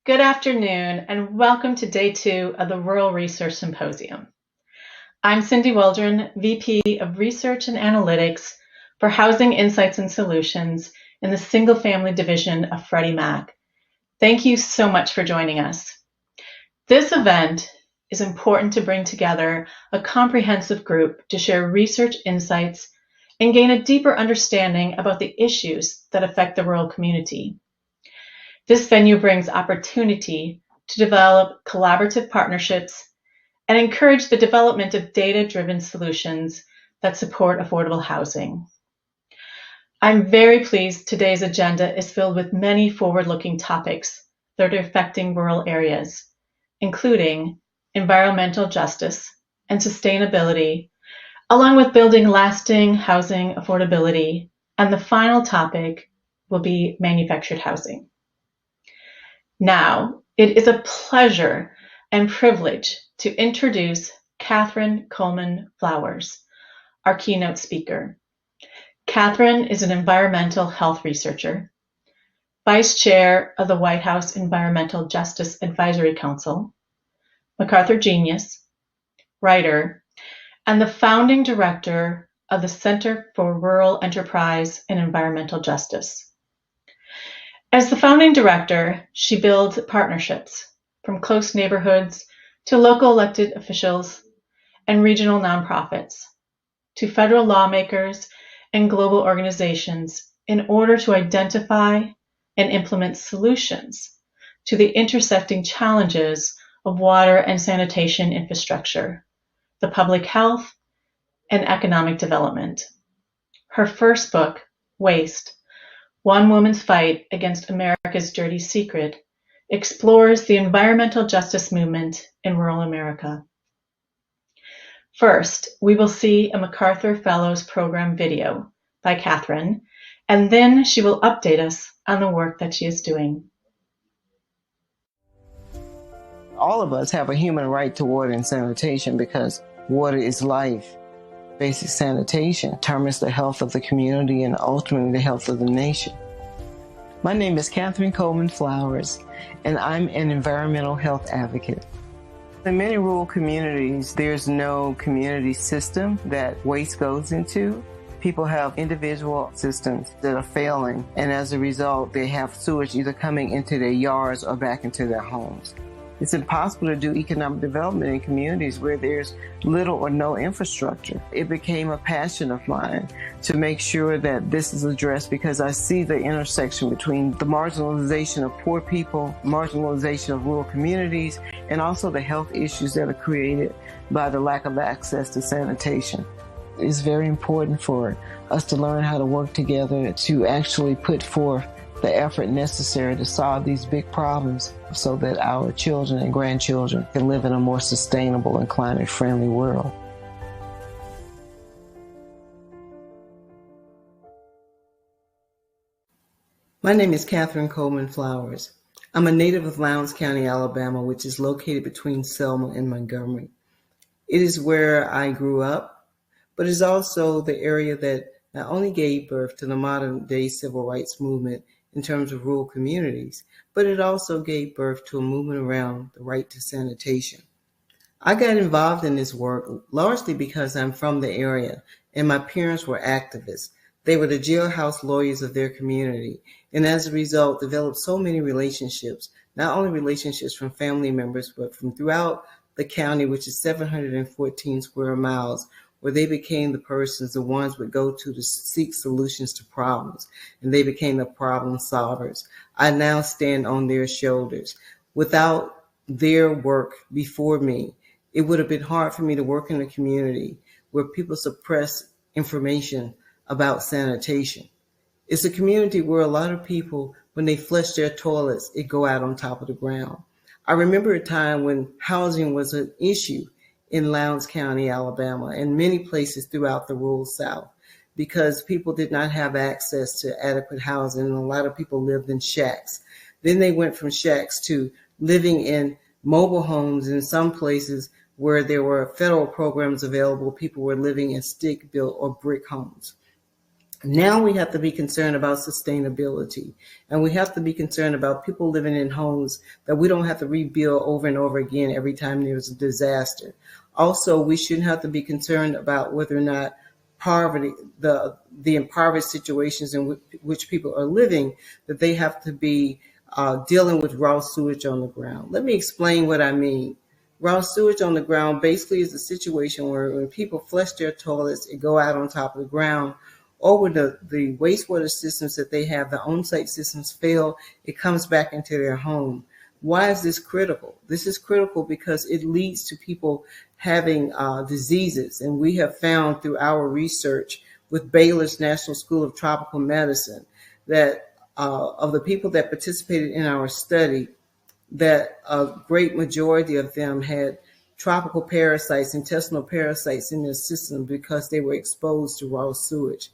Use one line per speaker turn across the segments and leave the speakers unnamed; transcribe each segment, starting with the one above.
Good afternoon, and welcome to day 2 of the Rural Research Symposium. I'm Cindy Waldron, VP of Research and Analytics for Housing Insights and Solutions in the Single Family Division of Freddie Mac. Thank you so much for joining us. This event is important to bring together a comprehensive group to share research insights and gain a deeper understanding about the issues that affect the rural community. This venue brings opportunity to develop collaborative partnerships and encourage the development of data-driven solutions that support affordable housing. I'm very pleased today's agenda is filled with many forward-looking topics that are affecting rural areas, including environmental justice and sustainability, along with building lasting housing affordability, and the final topic will be manufactured housing. Now, it is a pleasure and privilege to introduce Catherine Coleman Flowers, our keynote speaker. Catherine is an environmental health researcher, Vice Chair of the White House Environmental Justice Advisory Council, MacArthur Genius, writer, and the founding director of the Center for Rural Enterprise and Environmental Justice. As the founding director, she builds partnerships from close neighborhoods to local elected officials and regional nonprofits to federal lawmakers and global organizations in order to identify and implement solutions to the intersecting challenges of water and sanitation infrastructure, the public health, and economic development. Her first book, Waste: One Woman's Fight Against America's Dirty Secret, explores the environmental justice movement in rural America. First, we will see a MacArthur Fellows Program video by Catherine, and then she will update us on the work that she is doing.
All of us have a human right to water and sanitation because water is life. Basic sanitation determines the health of the community and ultimately the health of the nation. My name is Catherine Coleman Flowers, and I'm an environmental health advocate. In many rural communities, there's no community system that waste goes into. People have individual systems that are failing, and as a result, they have sewage either coming into their yards or back into their homes. It's impossible to do economic development in communities where there's little or no infrastructure. It became a passion of mine to make sure that this is addressed because I see the intersection between the marginalization of poor people, marginalization of rural communities, and also the health issues that are created by the lack of access to sanitation. It's very important for us to learn how to work together to actually put forth the effort necessary to solve these big problems so that our children and grandchildren can live in a more sustainable and climate-friendly world. My name is Catherine Coleman Flowers. I'm a native of Lowndes County, Alabama, which is located between Selma and Montgomery. It is where I grew up, but it's also the area that not only gave birth to the modern-day civil rights movement in terms of rural communities, but it also gave birth to a movement around the right to sanitation. I got involved in this work largely because I'm from the area and my parents were activists. They were the jailhouse lawyers of their community, and as a result, developed so many relationships, not only relationships from family members, but from throughout the county, which is 714 square miles, where they became the ones would go to seek solutions to problems, and they became the problem solvers. I now stand on their shoulders. Without their work before me, it would have been hard for me to work in a community where people suppress information about sanitation. It's a community where a lot of people, when they flush their toilets, it go out on top of the ground. I remember a time when housing was an issue in Lowndes County, Alabama, and many places throughout the rural South, because people did not have access to adequate housing, and a lot of people lived in shacks. Then they went from shacks to living in mobile homes. In some places where there were federal programs available, people were living in stick-built or brick homes. Now we have to be concerned about sustainability, and we have to be concerned about people living in homes that we don't have to rebuild over and over again every time there's a disaster. Also, we shouldn't have to be concerned about whether or not poverty, the impoverished situations in which people are living, that they have to be dealing with raw sewage on the ground. Let me explain what I mean. Raw sewage on the ground basically is a situation where when people flush their toilets, it go out on top of the ground, or when the wastewater systems that they have, the on-site systems fail, it comes back into their home. Why is this critical? This is critical because it leads to people having diseases. And we have found through our research with Baylor's National School of Tropical Medicine that of the people that participated in our study, that a great majority of them had tropical parasites, intestinal parasites in their system because they were exposed to raw sewage.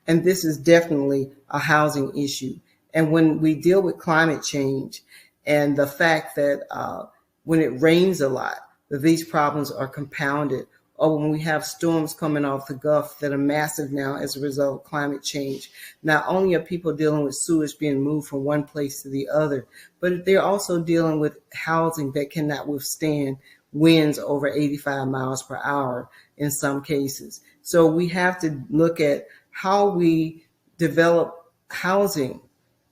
And this is definitely a housing issue. And when we deal with climate change and the fact that when it rains a lot, that these problems are compounded, or when we have storms coming off the Gulf that are massive now as a result of climate change, not only are people dealing with sewage being moved from one place to the other, but they're also dealing with housing that cannot withstand winds over 85 miles per hour in some cases. So we have to look at how we develop housing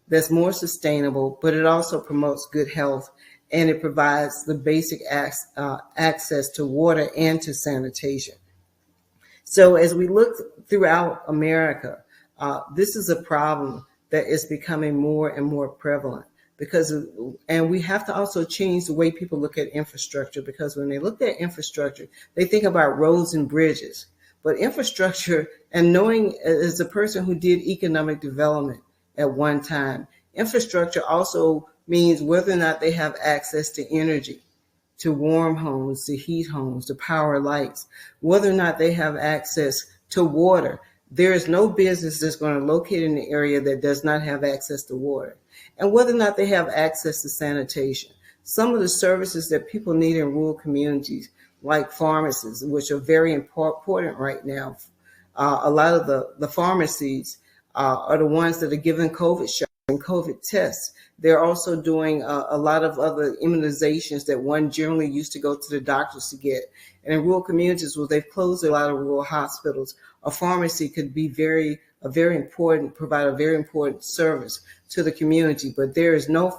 that's more sustainable, but it also promotes good health, and it provides the basic access to water and to sanitation. So as we look throughout America, this is a problem that is becoming more and more prevalent and we have to also change the way people look at infrastructure, because when they look at infrastructure, they think about roads and bridges. But infrastructure, and knowing as a person who did economic development at one time, infrastructure also means whether or not they have access to energy, to warm homes, to heat homes, to power lights, whether or not they have access to water. There is no business that's going to locate in the area that does not have access to water, and whether or not they have access to sanitation. Some of the services that people need in rural communities, like pharmacies, which are very important right now. A lot of the pharmacies are the ones that are giving COVID shots and COVID tests. They're also doing a lot of other immunizations that one generally used to go to the doctors to get. And in rural communities where they've closed a lot of rural hospitals, a pharmacy could be provide a very important service to the community. But there is no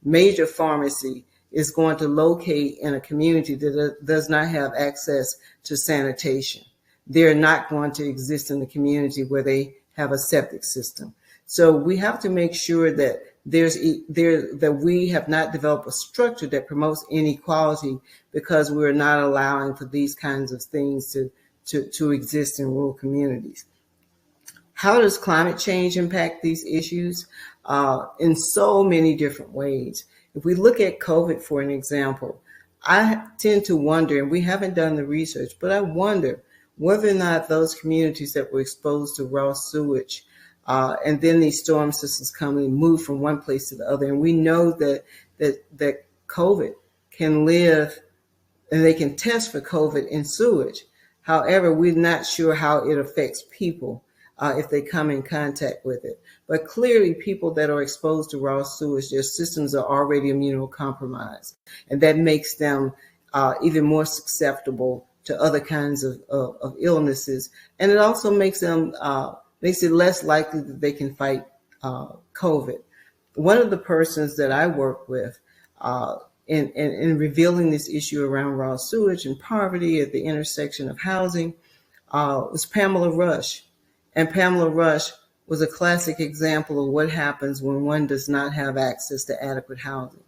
major pharmacy is going to locate in a community that does not have access to sanitation. They're not going to exist in the community where they have a septic system. So we have to make sure that that we have not developed a structure that promotes inequality, because we're not allowing for these kinds of things to exist in rural communities. How does climate change impact these issues? In so many different ways. If we look at COVID, for an example, I tend to wonder, and we haven't done the research, but I wonder whether or not those communities that were exposed to raw sewage, and then these storm systems come and move from one place to the other. And we know that COVID can live, and they can test for COVID in sewage. However, we're not sure how it affects people if they come in contact with it. But clearly, people that are exposed to raw sewage, their systems are already immunocompromised, and that makes them even more susceptible to other kinds of illnesses. And it also makes it less likely that they can fight COVID. One of the persons that I work with in revealing this issue around raw sewage and poverty at the intersection of housing was Pamela Rush. And Pamela Rush was a classic example of what happens when one does not have access to adequate housing.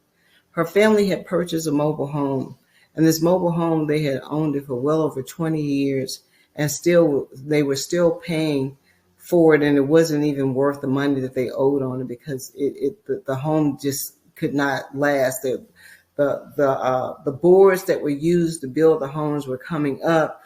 Her family had purchased a mobile home, and this mobile home, they had owned it for well over 20 years, and they were still paying for it, and it wasn't even worth the money that they owed on it, because the home just could not last. The boards that were used to build the homes were coming up.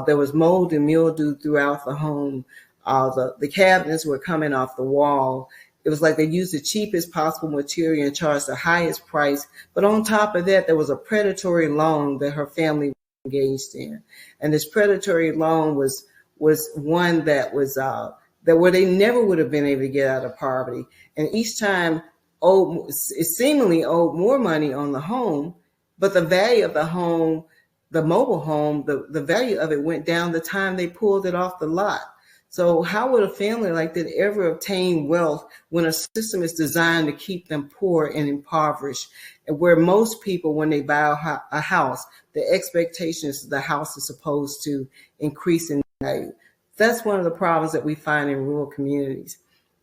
There was mold and mildew throughout the home. The cabinets were coming off the wall. It was like they used the cheapest possible material and charged the highest price. But on top of that, there was a predatory loan that her family was engaged in. And this predatory loan was one that was that where they never would have been able to get out of poverty. And each time seemingly owed more money on the home, but the value of the home, the mobile home, the value of it went down the time they pulled it off the lot. So how would a family like that ever obtain wealth when a system is designed to keep them poor and impoverished? And where most people, when they buy a house, the expectation is the house is supposed to increase in value. That's one of the problems that we find in rural communities,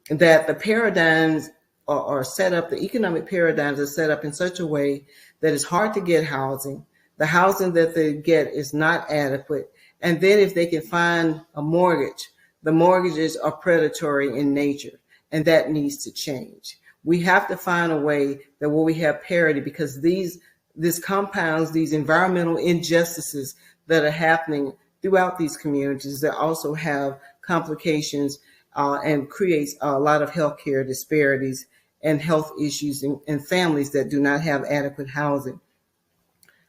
that the paradigms are set up, the economic paradigms are set up in such a way that it's hard to get housing. The housing that they get is not adequate. And then if they can find a mortgage, the mortgages are predatory in nature, and that needs to change. We have to find a way that where we have parity, because this compounds these environmental injustices that are happening throughout these communities that also have complications and creates a lot of healthcare disparities and health issues in families that do not have adequate housing.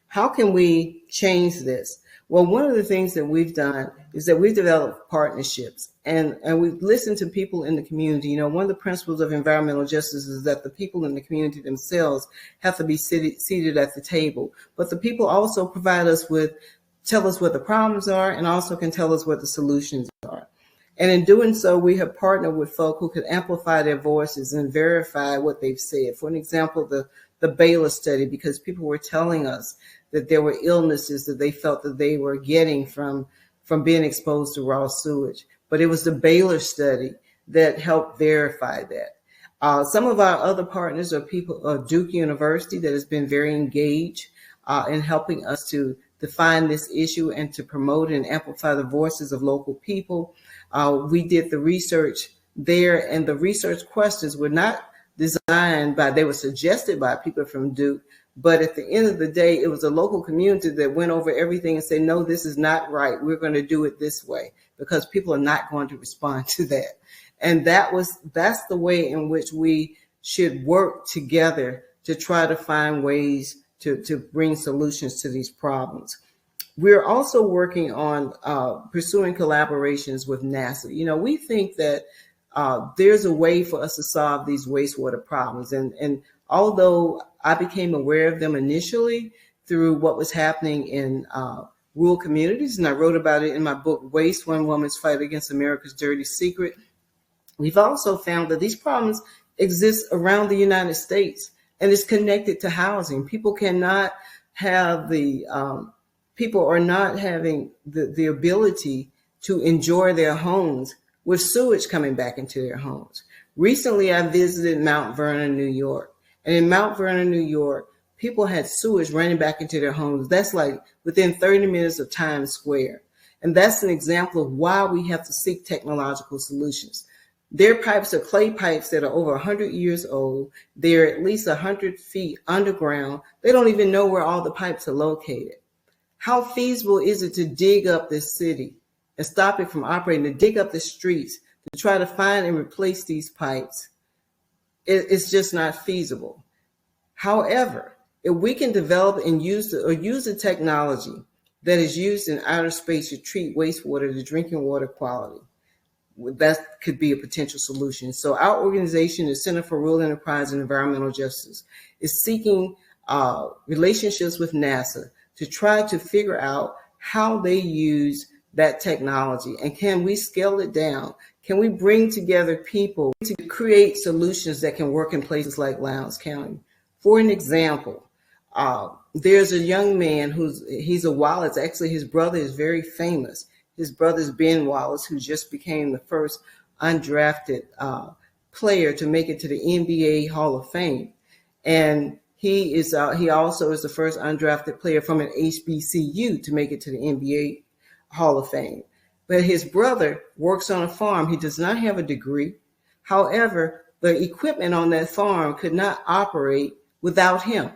How can we change this? Well, one of the things that we've done is that we've developed partnerships and we've listened to people in the community. You know, one of the principles of environmental justice is that the people in the community themselves have to be seated at the table, but the people also tell us what the problems are and also can tell us what the solutions are. And in doing so, we have partnered with folk who could amplify their voices and verify what they've said. For an example, the Baylor study, because people were telling us that there were illnesses that they felt that they were getting from being exposed to raw sewage. But it was the Baylor study that helped verify that. Some of our other partners are Duke University, that has been very engaged in helping us to define this issue and to promote and amplify the voices of local people. We did the research there, and the research questions were not they were suggested by people from Duke, but at the end of the day, it was a local community that went over everything and said, no, this is not right. We're going to do it this way, because people are not going to respond to that. And that's the way in which we should work together to try to find ways to bring solutions to these problems. We're also working on pursuing collaborations with NASA. You know, we think that there's a way for us to solve these wastewater problems. And although I became aware of them initially through what was happening in rural communities, and I wrote about it in my book, Waste: One Woman's Fight Against America's Dirty Secret, we've also found that these problems exist around the United States, and it's connected to housing. People cannot have people are not having the ability to enjoy their homes with sewage coming back into their homes. Recently, I visited Mount Vernon, New York. And in Mount Vernon, New York, people had sewage running back into their homes. That's like within 30 minutes of Times Square. And that's an example of why we have to seek technological solutions. Their pipes are clay pipes that are over 100 years old. They're at least 100 feet underground. They don't even know where all the pipes are located. How feasible is it to dig up this city and stop it from operating, to dig up the streets, to try to find and replace these pipes? It's just not feasible. However, if we can develop and use the technology that is used in outer space to treat wastewater to drinking water quality, that could be a potential solution. So our organization, the Center for Rural Enterprise and Environmental Justice, is seeking relationships with NASA to try to figure out how they use that technology, and can we scale it down? Can we bring together people to create solutions that can work in places like Lowndes County? For an example, there's a young man he's a Wallace. Actually, his brother is very famous. His brother's Ben Wallace, who just became the first undrafted player to make it to the NBA Hall of Fame. And he also is the first undrafted player from an HBCU to make it to the NBA Hall of Fame. But his brother works on a farm. He does not have a degree. However, the equipment on that farm could not operate without him.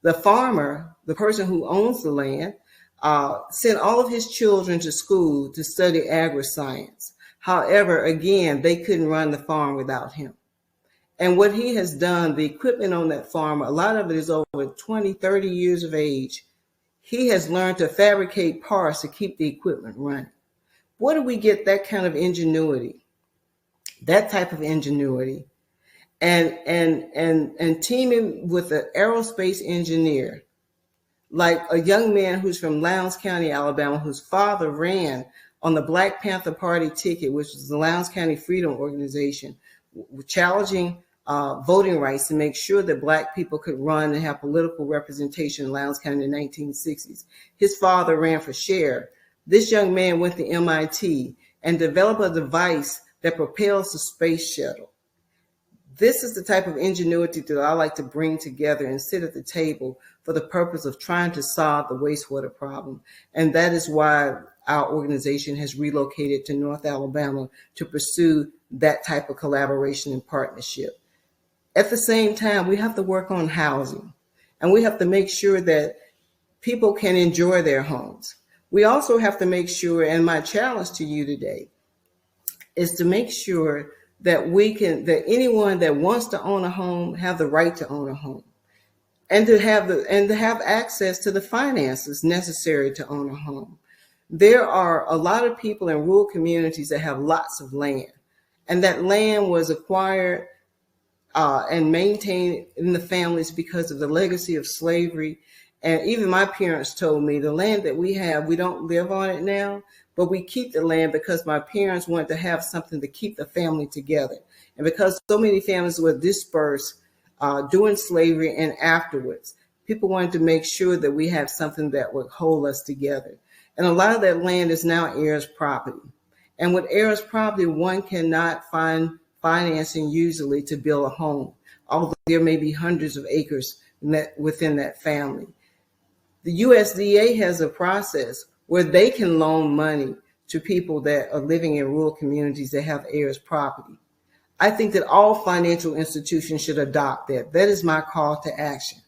The farmer, the person who owns the land, sent all of his children to school to study agri-science. However, again, they couldn't run the farm without him. And what he has done, the equipment on that farm, a lot of it is over 20, 30 years of age. He has learned to fabricate parts to keep the equipment running. Where do we get that kind of ingenuity? That type of ingenuity. And teaming with an aerospace engineer, like a young man who's from Lowndes County, Alabama, whose father ran on the Black Panther Party ticket, which is the Lowndes County Freedom Organization, challenging voting rights to make sure that Black people could run and have political representation in Lowndes County in the 1960s. His father ran for sheriff. This young man went to MIT and developed a device that propels the space shuttle. This is the type of ingenuity that I like to bring together and sit at the table for the purpose of trying to solve the wastewater problem. And that is why our organization has relocated to North Alabama to pursue that type of collaboration and partnership. At the same time, we have to work on housing, and we have to make sure that people can enjoy their homes. We also have to make sure, and my challenge to you today is to make sure that that anyone that wants to own a home have the right to own a home, and to have access to the finances necessary to own a home. There are a lot of people in rural communities that have lots of land, and that land was acquired and maintained in the families because of the legacy of slavery. And even my parents told me the land that we have, we don't live on it now, but we keep the land because my parents wanted to have something to keep the family together. And because so many families were dispersed during slavery and afterwards, people wanted to make sure that we had something that would hold us together. And a lot of that land is now heirs property. And with heirs property, one cannot find financing usually to build a home, although there may be hundreds of acres within that family. The USDA has a process where they can loan money to people that are living in rural communities that have heirs property. I think that all financial institutions should adopt that. That is my call to action,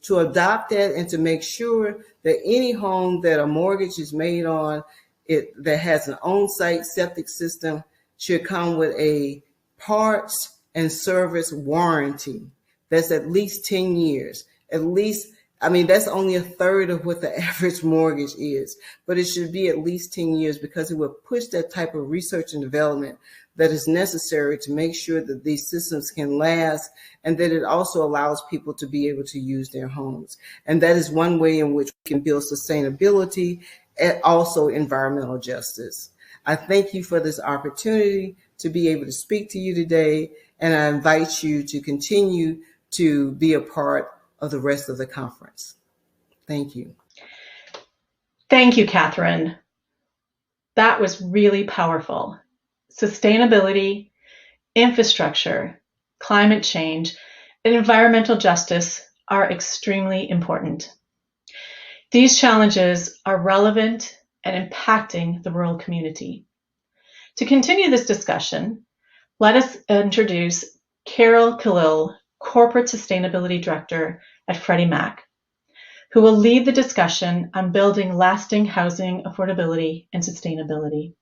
to adopt that and to make sure that any home that a mortgage is made on it that has an on-site septic system should come with a parts and service warranty that's at least 10 years. At least, I mean, that's only a third of what the average mortgage is, but it should be at least 10 years because it would push that type of research and development that is necessary to make sure that these systems can last, and that it also allows people to be able to use their homes. And that is one way in which we can build sustainability and also environmental justice. I thank you for this opportunity to be able to speak to you today, and I invite you to continue to be a part of the rest of the conference. Thank you.
Thank you, Catherine. That was really powerful. Sustainability, infrastructure, climate change, and environmental justice are extremely important. These challenges are relevant and impacting the rural community. To continue this discussion, let us introduce Carol Khalid, Corporate Sustainability Director at Freddie Mac, who will lead the discussion on building lasting housing affordability and sustainability.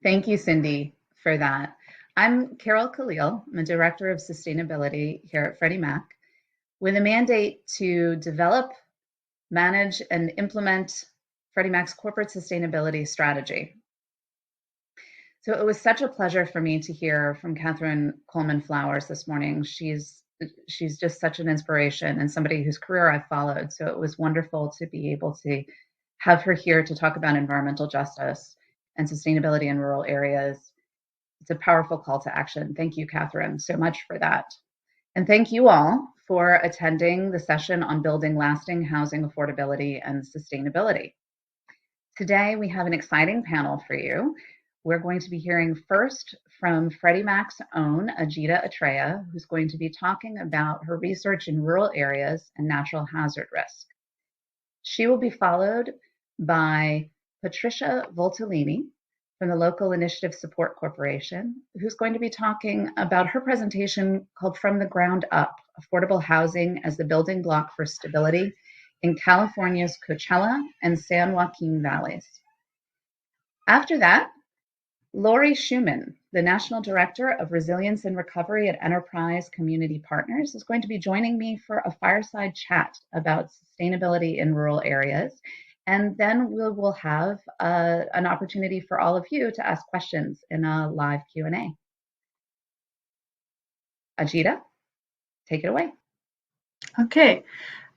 Thank you, Cindy, for that. I'm Carol Khalid. I'm a Director of Sustainability here at Freddie Mac, with a mandate to develop, manage, and implement Freddie Mac's corporate sustainability strategy. So it was such a pleasure for me to hear from Catherine Coleman Flowers this morning. She's just such an inspiration and somebody whose career I've followed. So it was wonderful to be able to have her here to talk about environmental justice and sustainability in rural areas. It's a powerful call to action. Thank you, Catherine, so much for that. And thank you all for attending the session on building lasting housing affordability and sustainability. Today, we have an exciting panel for you. We're going to be hearing first from Freddie Mac's own Ajita Atreya, who's going to be talking about her research in rural areas and natural hazard risk. She will be followed by Patricia Voltolini from the Local Initiative Support Corporation, who's going to be talking about her presentation called From the Ground Up, Affordable Housing as the Building Block for Stability in California's Coachella and San Joaquin Valleys. After that, Laurie Schoeman, the National Director of Resilience and Recovery at Enterprise Community Partners, is going to be joining me for a fireside chat about sustainability in rural areas And then we will have an opportunity for all of you to ask questions in a live Q&A. Ajita, take it away.
Okay.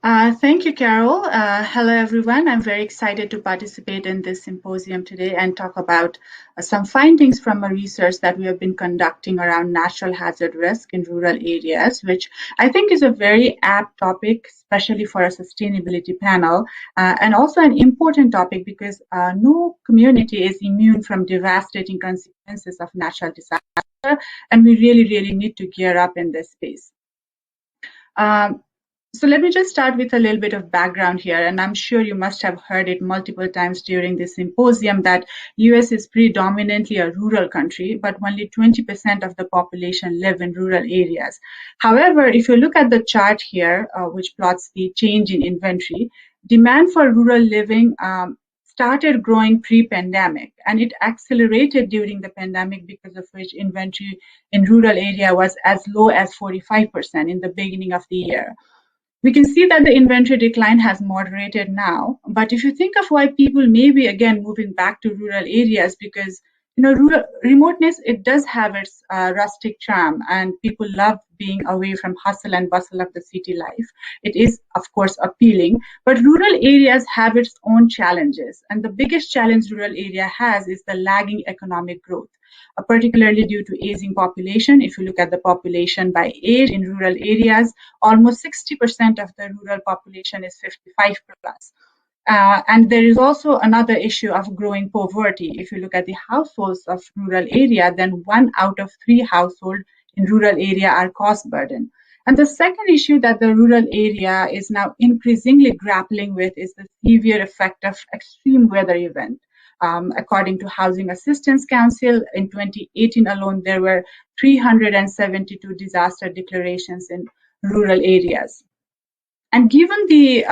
Thank you, Carol. Hello, everyone. I'm very excited to participate in this symposium today and talk about some findings from a research that we have been conducting around natural hazard risk in rural areas, which I think is a very apt topic, especially for a sustainability panel, and also an important topic because no community is immune from devastating consequences of natural disaster, and we really, really need to gear up in this space. So let me just start with a little bit of background here, and I'm sure you must have heard it multiple times during this symposium that US is predominantly a rural country, but only 20% of the population live in rural areas. However, if you look at the chart here, which plots the change in inventory, demand for rural living started growing pre-pandemic, and it accelerated during the pandemic, because of which inventory in rural area was as low as 45% in the beginning of the year. We can see that the inventory decline has moderated now, but if you think of why people may be again moving back to rural areas, because rural remoteness, it does have its rustic charm, and people love being away from hustle and bustle of the city life. It is, of course, appealing, but rural areas have its own challenges, and the biggest challenge rural area has is the lagging economic growth. Particularly due to aging population. If you look at the population by age in rural areas, almost 60% of the rural population is 55 plus. And there is also another issue of growing poverty. If you look at the households of rural area, then 1 out of 3 households in rural area are cost burden. And the second issue that the rural area is now increasingly grappling with is the severe effect of extreme weather events. According to Housing Assistance Council, in 2018 alone, there were 372 disaster declarations in rural areas. And given the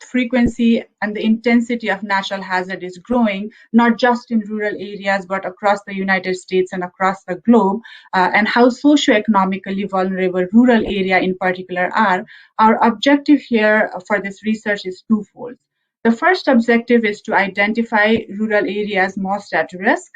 frequency and the intensity of natural hazard is growing, not just in rural areas, but across the United States and across the globe, and how socioeconomically vulnerable rural area in particular are, our objective here for this research is twofold. The first objective is to identify rural areas most at risk.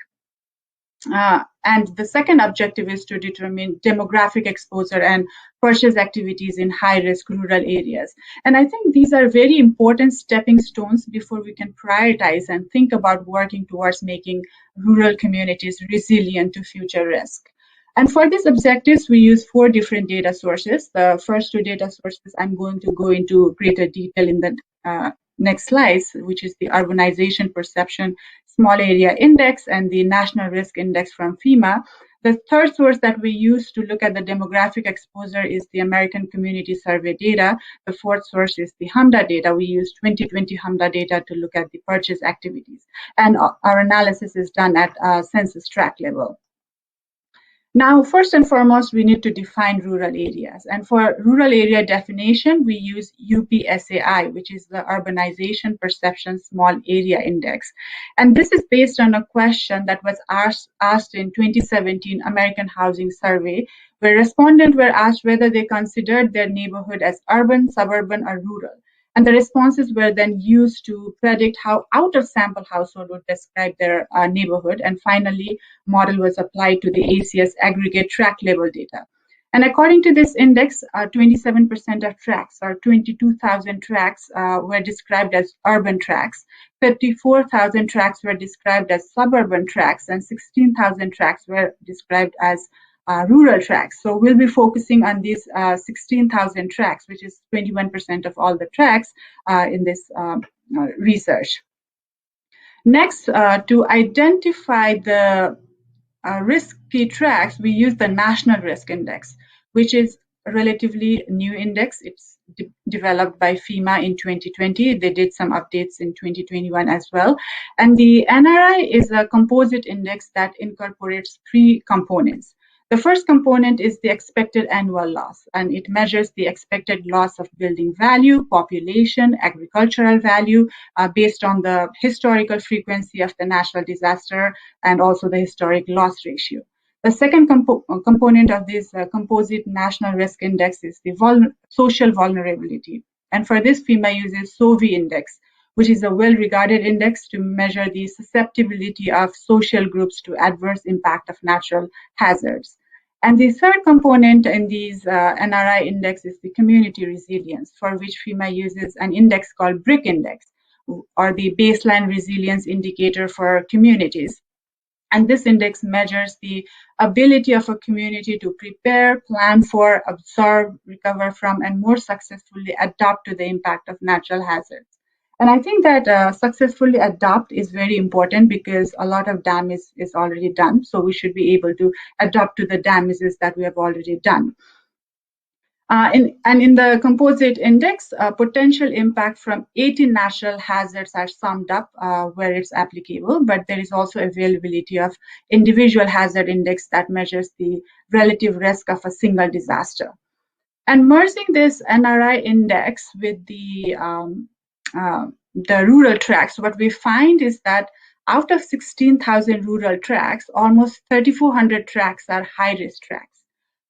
And the second objective is to determine demographic exposure and purchase activities in high-risk rural areas. And I think these are very important stepping stones before we can prioritize and think about working towards making rural communities resilient to future risk. And for these objectives, we use 4 different data sources. The first 2 data sources I'm going to go into greater detail in the next slides, which is the Urbanization Perception Small Area Index and the National Risk Index from FEMA. The third source that we use to look at the demographic exposure is the American Community Survey data. The fourth source is the HMDA data. We use 2020 HMDA data to look at the purchase activities. And our analysis is done at census tract level. Now, first and foremost, we need to define rural areas. And for rural area definition, we use UPSAI, which is the Urbanization Perception Small Area Index. And this is based on a question that was asked in 2017 American Housing Survey, where respondents were asked whether they considered their neighborhood as urban, suburban, or rural. And the responses were then used to predict how out-of-sample household would describe their neighborhood. And finally, model was applied to the ACS aggregate tract level data. And according to this index, 27% of tracts, or 22,000 tracts, were described as urban tracts. 54,000 tracts were described as suburban tracts, and 16,000 tracts were described as rural tracts. So we'll be focusing on these 16,000 tracts, which is 21% of all the tracts in this research. Next, to identify the risky tracts, we use the National Risk Index, which is a relatively new index. It's developed by FEMA in 2020. They did some updates in 2021 as well. And the NRI is a composite index that incorporates 3 components. The first component is the expected annual loss, and it measures the expected loss of building value, population, agricultural value, based on the historical frequency of the natural disaster and also the historic loss ratio. The second component of this composite national risk index is the social vulnerability. And for this, FEMA uses SOVI index, which is a well-regarded index to measure the susceptibility of social groups to adverse impact of natural hazards. And the third component in these NRI index is the community resilience, for which FEMA uses an index called BRIC index, or the baseline resilience indicator for communities. And this index measures the ability of a community to prepare, plan for, absorb, recover from, and more successfully adapt to the impact of natural hazards. And I think that successfully adapt is very important because a lot of damage is already done. So we should be able to adapt to the damages that we have already done. In the composite index, potential impact from 18 natural hazards are summed up where it's applicable, but there is also availability of individual hazard index that measures the relative risk of a single disaster. And merging this NRI index with the rural tracts, what we find is that out of 16,000 rural tracts, almost 3,400 tracts are high-risk tracts.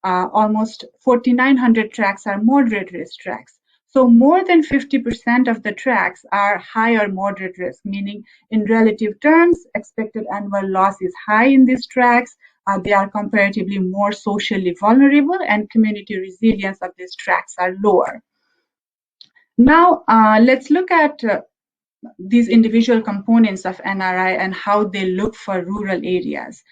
Almost 4,900 tracts are moderate risk tracts. So more than 50% of the tracts are high or moderate risk, meaning in relative terms, expected annual loss is high in these tracts. They are comparatively more socially vulnerable, and community resilience of these tracts are lower. Now, let's look at these individual components of NRI and how they look for rural areas.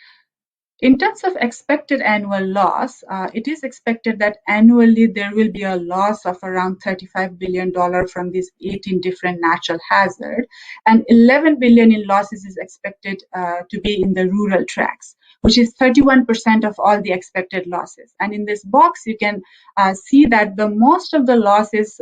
In terms of expected annual loss, it is expected that annually there will be a loss of around $35 billion from these 18 different natural hazards, and $11 billion in losses is expected to be in the rural tracts, which is 31% of all the expected losses. And in this box, you can see that the most of the losses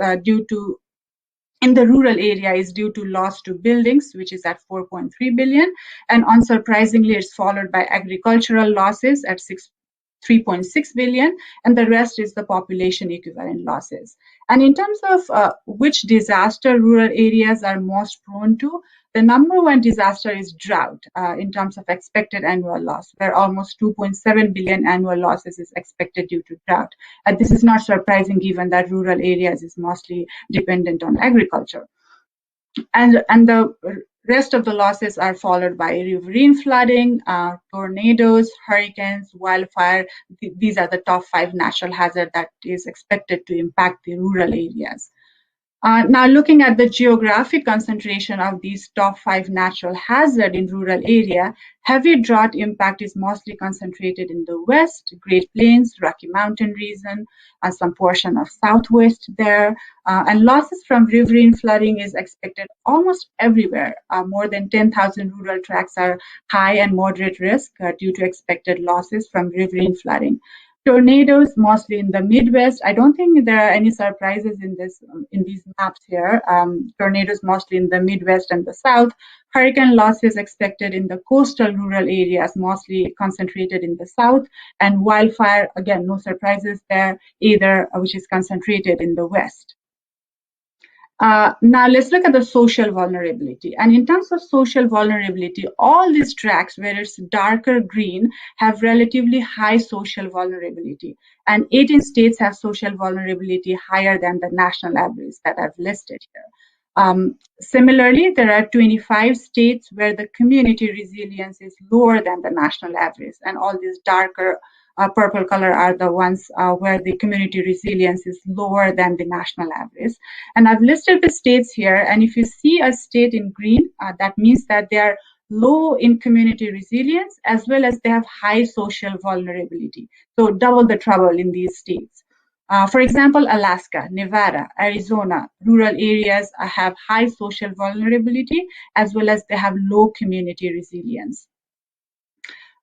in the rural area is due to loss to buildings, which is at 4.3 billion. And unsurprisingly, it's followed by agricultural losses at 3.6 billion, and the rest is the population equivalent losses. And in terms of which disaster rural areas are most prone to, the number one disaster is drought in terms of expected annual loss, where almost 2.7 billion annual losses is expected due to drought. And this is not surprising given that rural areas is mostly dependent on agriculture. And the rest of the losses are followed by riverine flooding, tornadoes, hurricanes, wildfire. These are the top 5 natural hazards that is expected to impact the rural areas. Now, looking at the geographic concentration of these top 5 natural hazards in rural area, heavy drought impact is mostly concentrated in the west, Great Plains, Rocky Mountain region, some portion of southwest there, and losses from riverine flooding is expected almost everywhere. More than 10,000 rural tracts are high and moderate risk due to expected losses from riverine flooding. Tornadoes mostly in the Midwest. I don't think there are any surprises in these maps here. Tornadoes mostly in the Midwest and the South. Hurricane losses expected in the coastal rural areas, mostly concentrated in the South. And wildfire, again, no surprises there either, which is concentrated in the West. Now let's look at the social vulnerability. And in terms of social vulnerability, all these tracts where it's darker green have relatively high social vulnerability. And 18 states have social vulnerability higher than the national average that I've listed here. Similarly, there are 25 states where the community resilience is lower than the national average, and all these darker purple color are the ones where the community resilience is lower than the national average. And I've listed the states here, and if you see a state in green, that means that they are low in community resilience as well as they have high social vulnerability. So double the trouble in these states. For example, Alaska, Nevada, Arizona, rural areas have high social vulnerability as well as they have low community resilience.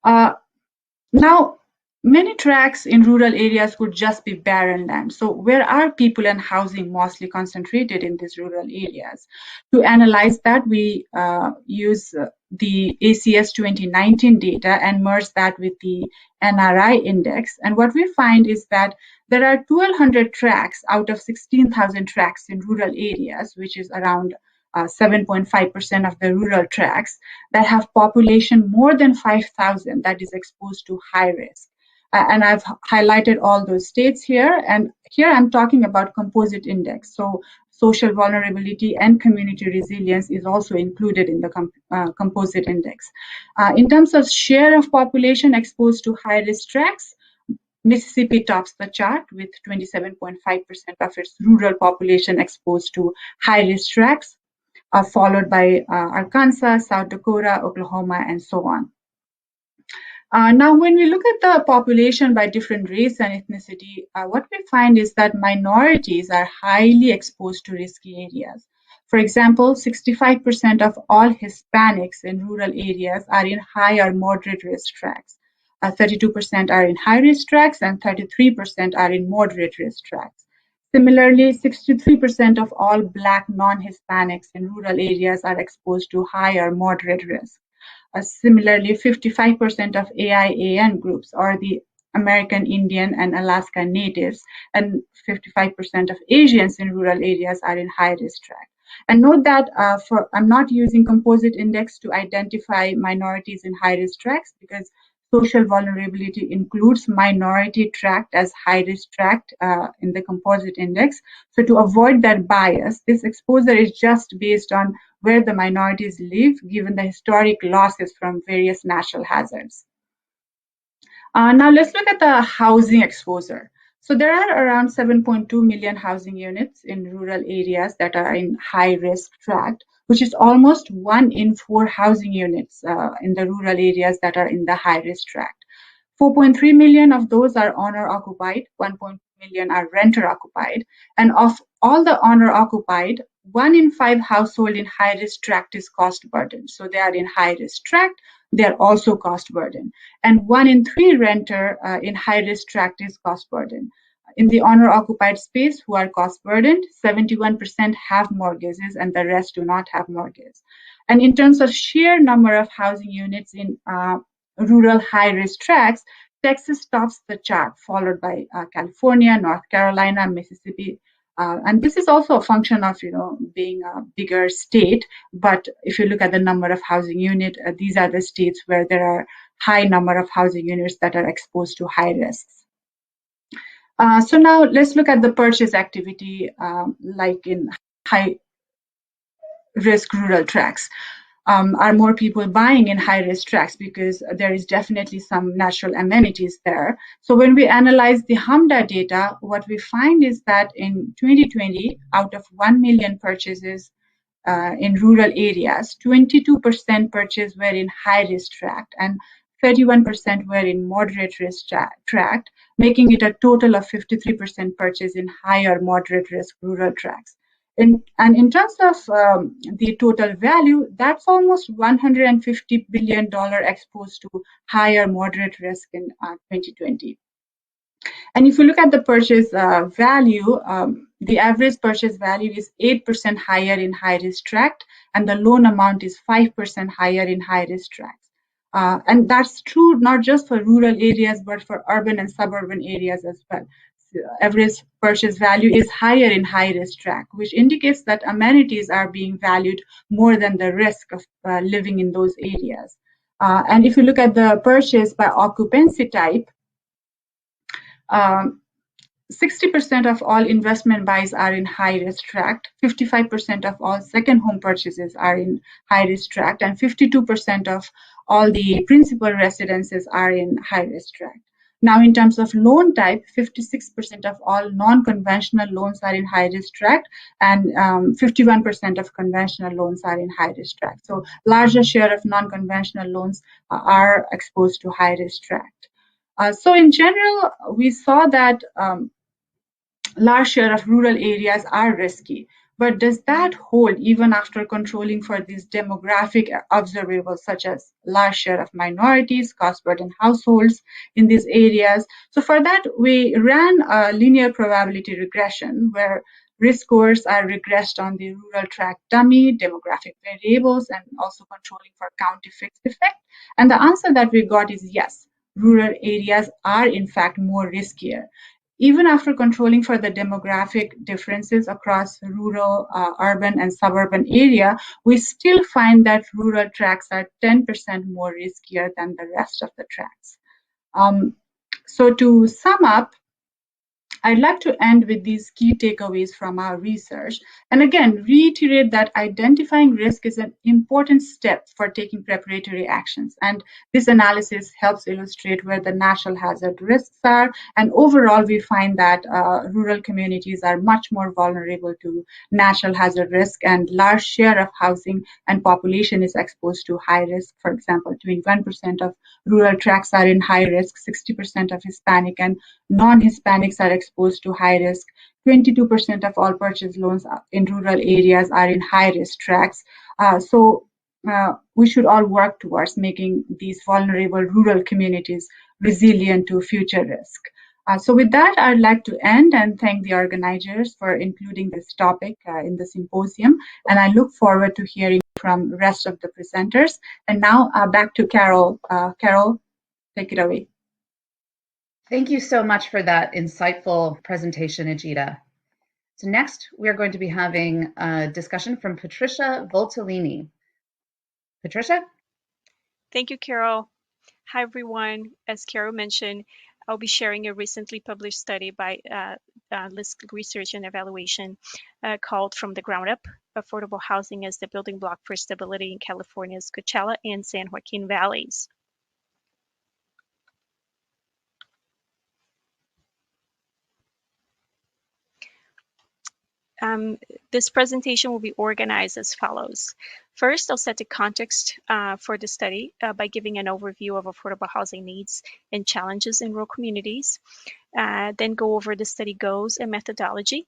Now, many tracts in rural areas could just be barren land. So where are people and housing mostly concentrated in these rural areas? To analyze that, we use the ACS 2019 data and merge that with the NRI index. And what we find is that there are 1,200 tracts out of 16,000 tracts in rural areas, which is around 7.5% of the rural tracts that have population more than 5,000 that is exposed to high risk. And I've highlighted all those states here. And here I'm talking about composite index. So social vulnerability and community resilience is also included in the composite index. In terms of share of population exposed to high-risk tracts, Mississippi tops the chart with 27.5% of its rural population exposed to high-risk tracts, followed by Arkansas, South Dakota, Oklahoma, and so on. Now, when we look at the population by different race and ethnicity, what we find is that minorities are highly exposed to risky areas. For example, 65% of all Hispanics in rural areas are in high or moderate risk tracts. 32% are in high risk tracts and 33% are in moderate risk tracts. Similarly, 63% of all Black non-Hispanics in rural areas are exposed to high or moderate risk. Similarly, 55% of AIAN groups, or the American Indian and Alaska Natives, and 55% of Asians in rural areas are in high-risk tract. And note that I'm not using composite index to identify minorities in high-risk tracts, because social vulnerability includes minority tract as high-risk tract in the composite index. So to avoid that bias, this exposure is just based on where the minorities live, given the historic losses from various natural hazards. Now let's look at the housing exposure. So there are around 7.2 million housing units in rural areas that are in high-risk tract, which is almost 1 in 4 housing units in the rural areas that are in the high-risk tract. 4.3 million of those are owner-occupied, 1.2 million are renter-occupied, and of all the owner-occupied, 1 in 5 household in high-risk tract is cost burden. So they are in high-risk tract, they are also cost burden. And 1 in 3 renter in high-risk tract is cost burden. In the owner-occupied space who are cost burdened, 71% have mortgages and the rest do not have mortgages. And in terms of sheer number of housing units in rural high-risk tracts, Texas tops the chart, followed by California, North Carolina, Mississippi. And this is also a function of, being a bigger state. But if you look at the number of housing units, these are the states where there are high number of housing units that are exposed to high risks. So now let's look at the purchase activity, like in high risk rural tracts. Are more people buying in high-risk tracts because there is definitely some natural amenities there. So when we analyze the HMDA data, what we find is that in 2020, out of 1 million purchases in rural areas, 22% purchase were in high-risk tract and 31% were in moderate risk tract, making it a total of 53% purchase in high or moderate risk rural tracts. And in terms of the total value, that's almost $150 billion exposed to higher moderate risk in 2020. And if you look at the purchase value, the average purchase value is 8% higher in high-risk tract, and the loan amount is 5% higher in high-risk tracts. And that's true not just for rural areas, but for urban and suburban areas as well. Average purchase value is higher in high-risk tract, which indicates that amenities are being valued more than the risk of living in those areas. And if you look at the purchase by occupancy type, 60% of all investment buys are in high-risk tract, 55% of all second home purchases are in high-risk tract, and 52% of all the principal residences are in high-risk tract. Now, in terms of loan type, 56% of all non-conventional loans are in high-risk tract, and 51% of conventional loans are in high-risk tract. So, larger share of non-conventional loans are exposed to high-risk tract. So, in general, we saw that large share of rural areas are risky. But does that hold even after controlling for these demographic observables, such as large share of minorities, cost burden households in these areas? So for that, we ran a linear probability regression where risk scores are regressed on the rural tract dummy, demographic variables, and also controlling for county fixed effect. And the answer that we got is yes, rural areas are in fact more riskier. Even after controlling for the demographic differences across rural, urban, and suburban area, we still find that rural tracts are 10% more riskier than the rest of the tracts. So to sum up, I'd like to end with these key takeaways from our research. And again, reiterate that identifying risk is an important step for taking preparatory actions. And this analysis helps illustrate where the natural hazard risks are. And overall, we find that rural communities are much more vulnerable to natural hazard risk, and large share of housing and population is exposed to high risk. For example, 21% of rural tracts are in high risk, 60% of Hispanic and non-Hispanics are exposed to high risk. 22% of all purchase loans in rural areas are in high risk tracts. So we should all work towards making these vulnerable rural communities resilient to future risk. So with that, I'd like to end and thank the organizers for including this topic in the symposium. And I look forward to hearing from the rest of the presenters. And now back to Carol. Carol, take it away.
Thank you so much for that insightful presentation, Ajita. So next, we are going to be having a discussion from Patricia Voltolini. Patricia?
Thank you, Carol. Hi, everyone. As Carol mentioned, I'll be sharing a recently published study by List Research and Evaluation called From the Ground Up, Affordable Housing as the Building Block for Stability in California's Coachella and San Joaquin Valleys. This presentation will be organized as follows. First, I'll set the context for the study by giving an overview of affordable housing needs and challenges in rural communities. Then go over the study goals and methodology,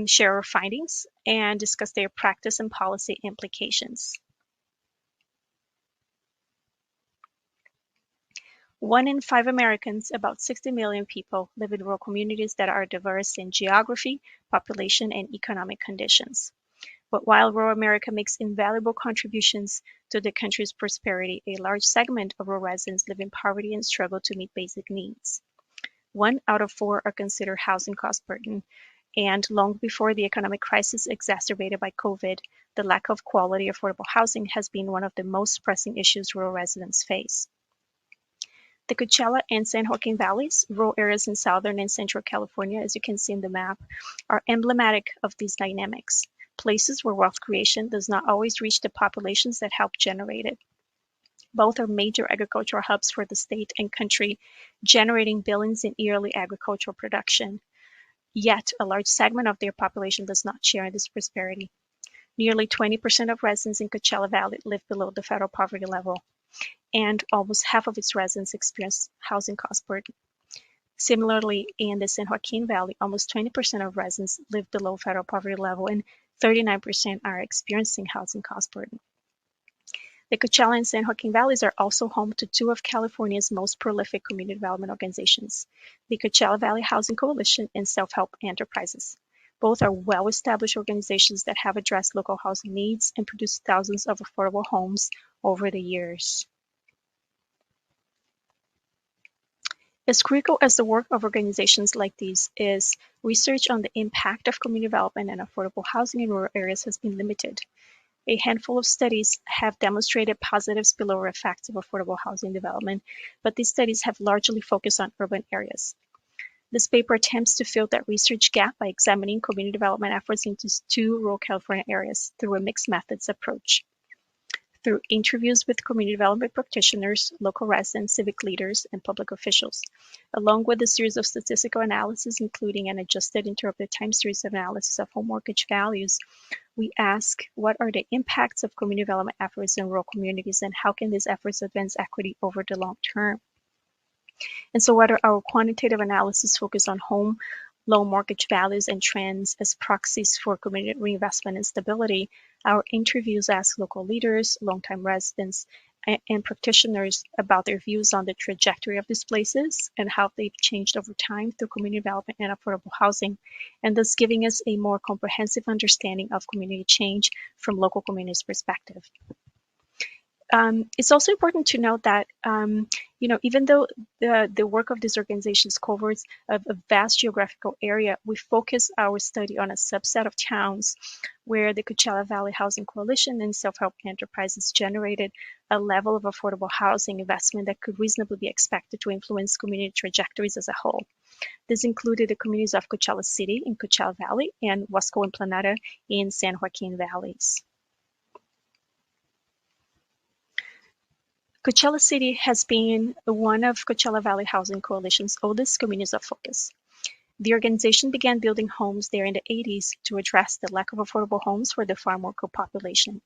share our findings, and discuss their practice and policy implications. 1 in 5 Americans, about 60 million people, live in rural communities that are diverse in geography, population, and economic conditions. But while rural America makes invaluable contributions to the country's prosperity, a large segment of rural residents live in poverty and struggle to meet basic needs. 1 out of 4 are considered housing cost burden, and long before the economic crisis exacerbated by COVID, the lack of quality affordable housing has been one of the most pressing issues rural residents face. The Coachella and San Joaquin Valleys, rural areas in Southern and Central California, as you can see in the map, are emblematic of these dynamics, places where wealth creation does not always reach the populations that help generate it. Both are major agricultural hubs for the state and country, generating billions in yearly agricultural production. Yet, a large segment of their population does not share in this prosperity. Nearly 20% of residents in Coachella Valley live below the federal poverty level, and almost half of its residents experience housing cost burden. Similarly, in the San Joaquin Valley, almost 20% of residents live below federal poverty level, and 39% are experiencing housing cost burden. The Coachella and San Joaquin Valleys are also home to 2 of California's most prolific community development organizations, the Coachella Valley Housing Coalition and Self-Help Enterprises. Both are well-established organizations that have addressed local housing needs and produced thousands of affordable homes over the years. As critical as the work of organizations like these is, research on the impact of community development and affordable housing in rural areas has been limited. A handful of studies have demonstrated positive spillover effects of affordable housing development, but these studies have largely focused on urban areas. This paper attempts to fill that research gap by examining community development efforts into 2 rural California areas through a mixed methods approach. Through interviews with community development practitioners, local residents, civic leaders, and public officials, along with a series of statistical analysis, including an adjusted interrupted time series of analysis of home mortgage values, we ask, what are the impacts of community development efforts in rural communities, and how can these efforts advance equity over the long term? And so whether our quantitative analysis focus on home loan mortgage values and trends as proxies for community reinvestment and stability, our interviews ask local leaders, longtime residents, and practitioners about their views on the trajectory of these places and how they've changed over time through community development and affordable housing, and thus giving us a more comprehensive understanding of community change from local communities' perspective. It's also important to note that Even though the work of these organizations covers a vast geographical area, we focus our study on a subset of towns where the Coachella Valley Housing Coalition and self-help enterprises generated a level of affordable housing investment that could reasonably be expected to influence community trajectories as a whole. This included the communities of Coachella City in Coachella Valley and Wasco and Planeta in San Joaquin Valleys. Coachella City has been one of Coachella Valley Housing Coalition's oldest communities of focus. The organization began building homes there in the 80s to address the lack of affordable homes for the farm worker population.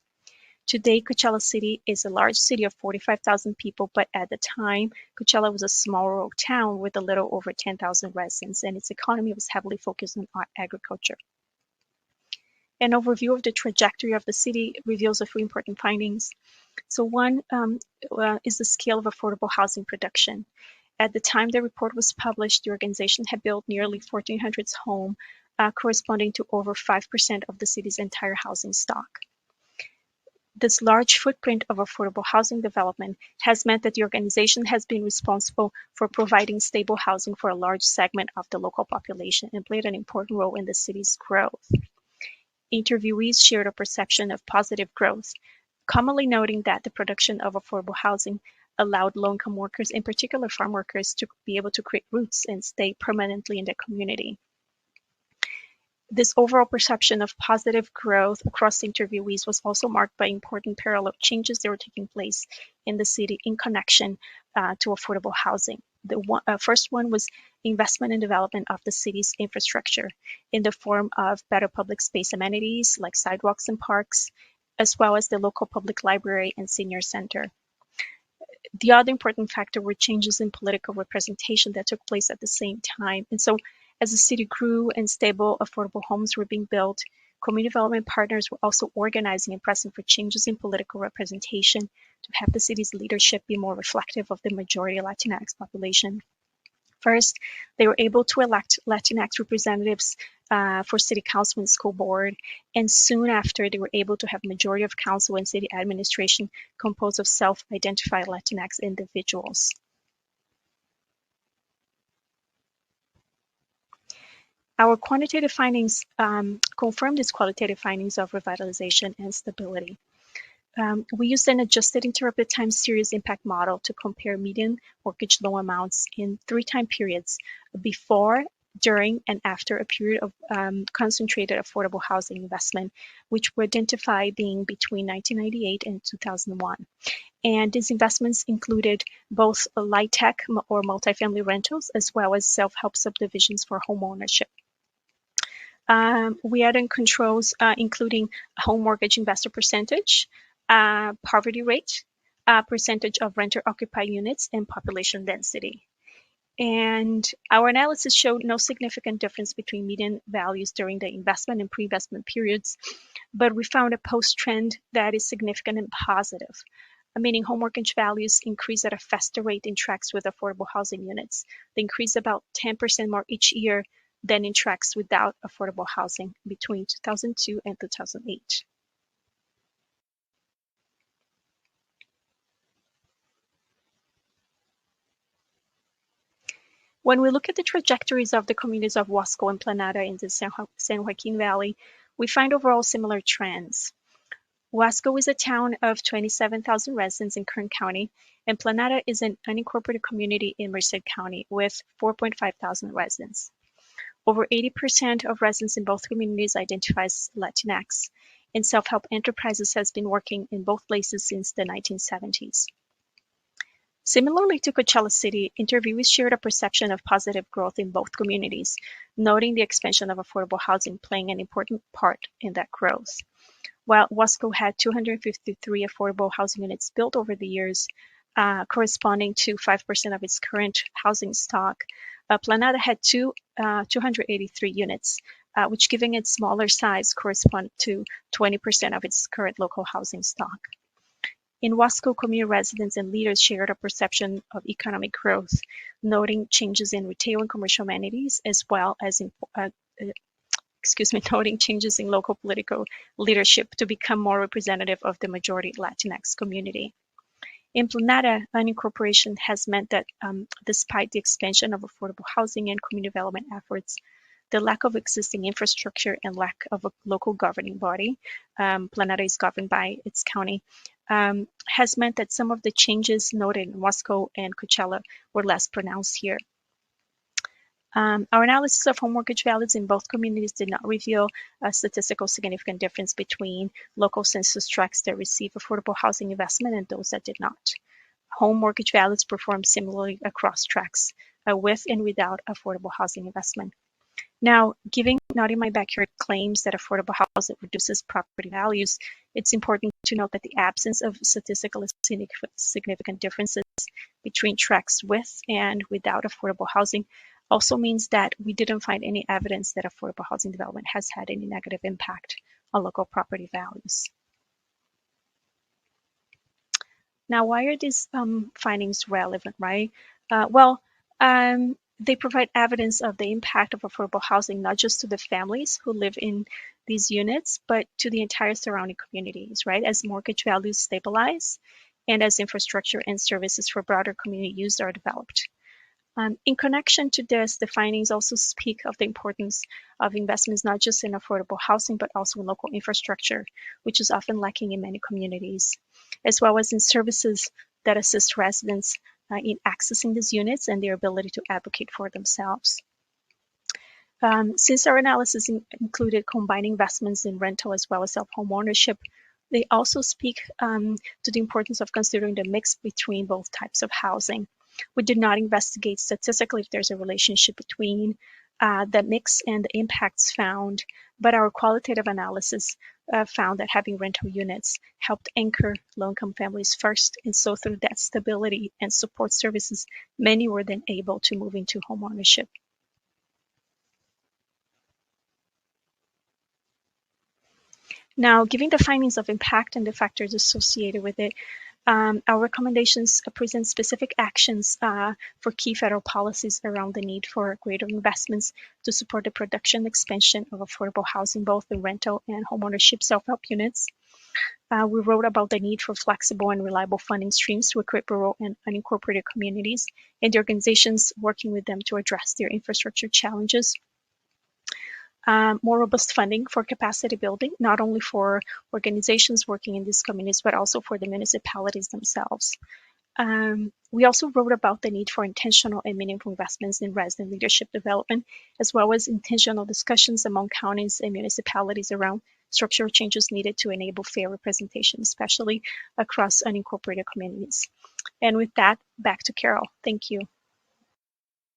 Today, Coachella City is a large city of 45,000 people, but at the time, Coachella was a small rural town with a little over 10,000 residents, and its economy was heavily focused on agriculture. An overview of the trajectory of the city reveals a few important findings. So one is the scale of affordable housing production. At the time the report was published, the organization had built nearly 1,400 homes, corresponding to over 5% of the city's entire housing stock. This large footprint of affordable housing development has meant that the organization has been responsible for providing stable housing for a large segment of the local population and played an important role in the city's growth. Interviewees shared a perception of positive growth, commonly noting that the production of affordable housing allowed low-income workers, in particular farm workers, to be able to create roots and stay permanently in the community. This overall perception of positive growth across interviewees was also marked by important parallel changes that were taking place in the city in connection to affordable housing. The first one was investment and development of the city's infrastructure in the form of better public space amenities like sidewalks and parks, as well as the local public library and senior center. The other important factor were changes in political representation that took place at the same time. And so as the city grew and stable, affordable homes were being built, community development partners were also organizing and pressing for changes in political representation to have the city's leadership be more reflective of the majority Latinx population. First, they were able to elect Latinx representatives for city council and school board, and soon after they were able to have majority of council and city administration composed of self-identified Latinx individuals. Our quantitative findings confirm these qualitative findings of revitalization and stability. We used an adjusted interrupted time series impact model to compare median mortgage loan amounts in 3 time periods before, during, and after a period of concentrated affordable housing investment, which were identified being between 1998 and 2001. And these investments included both light tech or multifamily rentals, as well as self-help subdivisions for home ownership. We added controls including home mortgage investor percentage, poverty rate, percentage of renter-occupied units, and population density. And our analysis showed no significant difference between median values during the investment and pre-investment periods, but we found a post-trend that is significant and positive, meaning home mortgage values increase at a faster rate in tracks with affordable housing units. They increase about 10% more each year than in tracks without affordable housing between 2002 and 2008. When we look at the trajectories of the communities of Wasco and Planeta in the San Joaquin Valley, we find overall similar trends. Wasco is a town of 27,000 residents in Kern County, and Planeta is an unincorporated community in Merced County with 4.5 thousand residents. Over 80% of residents in both communities identify as Latinx, and self-help enterprises has been working in both places since the 1970s. Similarly to Coachella City, interviewees shared a perception of positive growth in both communities, noting the expansion of affordable housing playing an important part in that growth. While Wasco had 253 affordable housing units built over the years, corresponding to 5% of its current housing stock, Planeta had 283 units, which, given its smaller size, correspond to 20% of its current local housing stock. In Wasco, community residents and leaders shared a perception of economic growth, noting changes in retail and commercial amenities, as well as noting changes in local political leadership to become more representative of the majority Latinx community. In Planeta, unincorporation has meant that despite the expansion of affordable housing and community development efforts, the lack of existing infrastructure and lack of a local governing body, Planeta is governed by its county, has meant that some of the changes noted in Wasco and Coachella were less pronounced here. Our analysis of home mortgage values in both communities did not reveal a statistical significant difference between local census tracts that receive affordable housing investment and those that did not. Home mortgage values performed similarly across tracts, with and without affordable housing investment. Now, given Not in My Backyard claims that affordable housing reduces property values, it's important to note that the absence of statistically significant differences between tracts with and without affordable housing also means that we didn't find any evidence that affordable housing development has had any negative impact on local property values. Now, why are these findings relevant, right? They provide evidence of the impact of affordable housing, not just to the families who live in these units, but to the entire surrounding communities, right? As mortgage values stabilize and as infrastructure and services for broader community use are developed. In connection to this, the findings also speak of the importance of investments not just in affordable housing, but also in local infrastructure, which is often lacking in many communities, as well as in services that assist residents in accessing these units and their ability to advocate for themselves. Since our analysis included combining investments in rental as well as self-home ownership, they also speak to the importance of considering the mix between both types of housing. We did not investigate statistically if there's a relationship between the mix and the impacts found, but our qualitative analysis found that having rental units helped anchor low-income families first, and so through that stability and support services, many were then able to move into home ownership. Now, given the findings of impact and the factors associated with it, our recommendations present specific actions for key federal policies around the need for greater investments to support the production and expansion of affordable housing, both in rental and homeownership self-help units. We wrote about the need for flexible and reliable funding streams to equip rural and unincorporated communities and the organizations working with them to address their infrastructure challenges. More robust funding for capacity building, not only for organizations working in these communities, but also for the municipalities themselves. We also wrote about the need for intentional and meaningful investments in resident leadership development, as well as intentional discussions among counties and municipalities around structural changes needed to enable fair representation, especially across unincorporated communities. And with that, back to Carol. Thank you.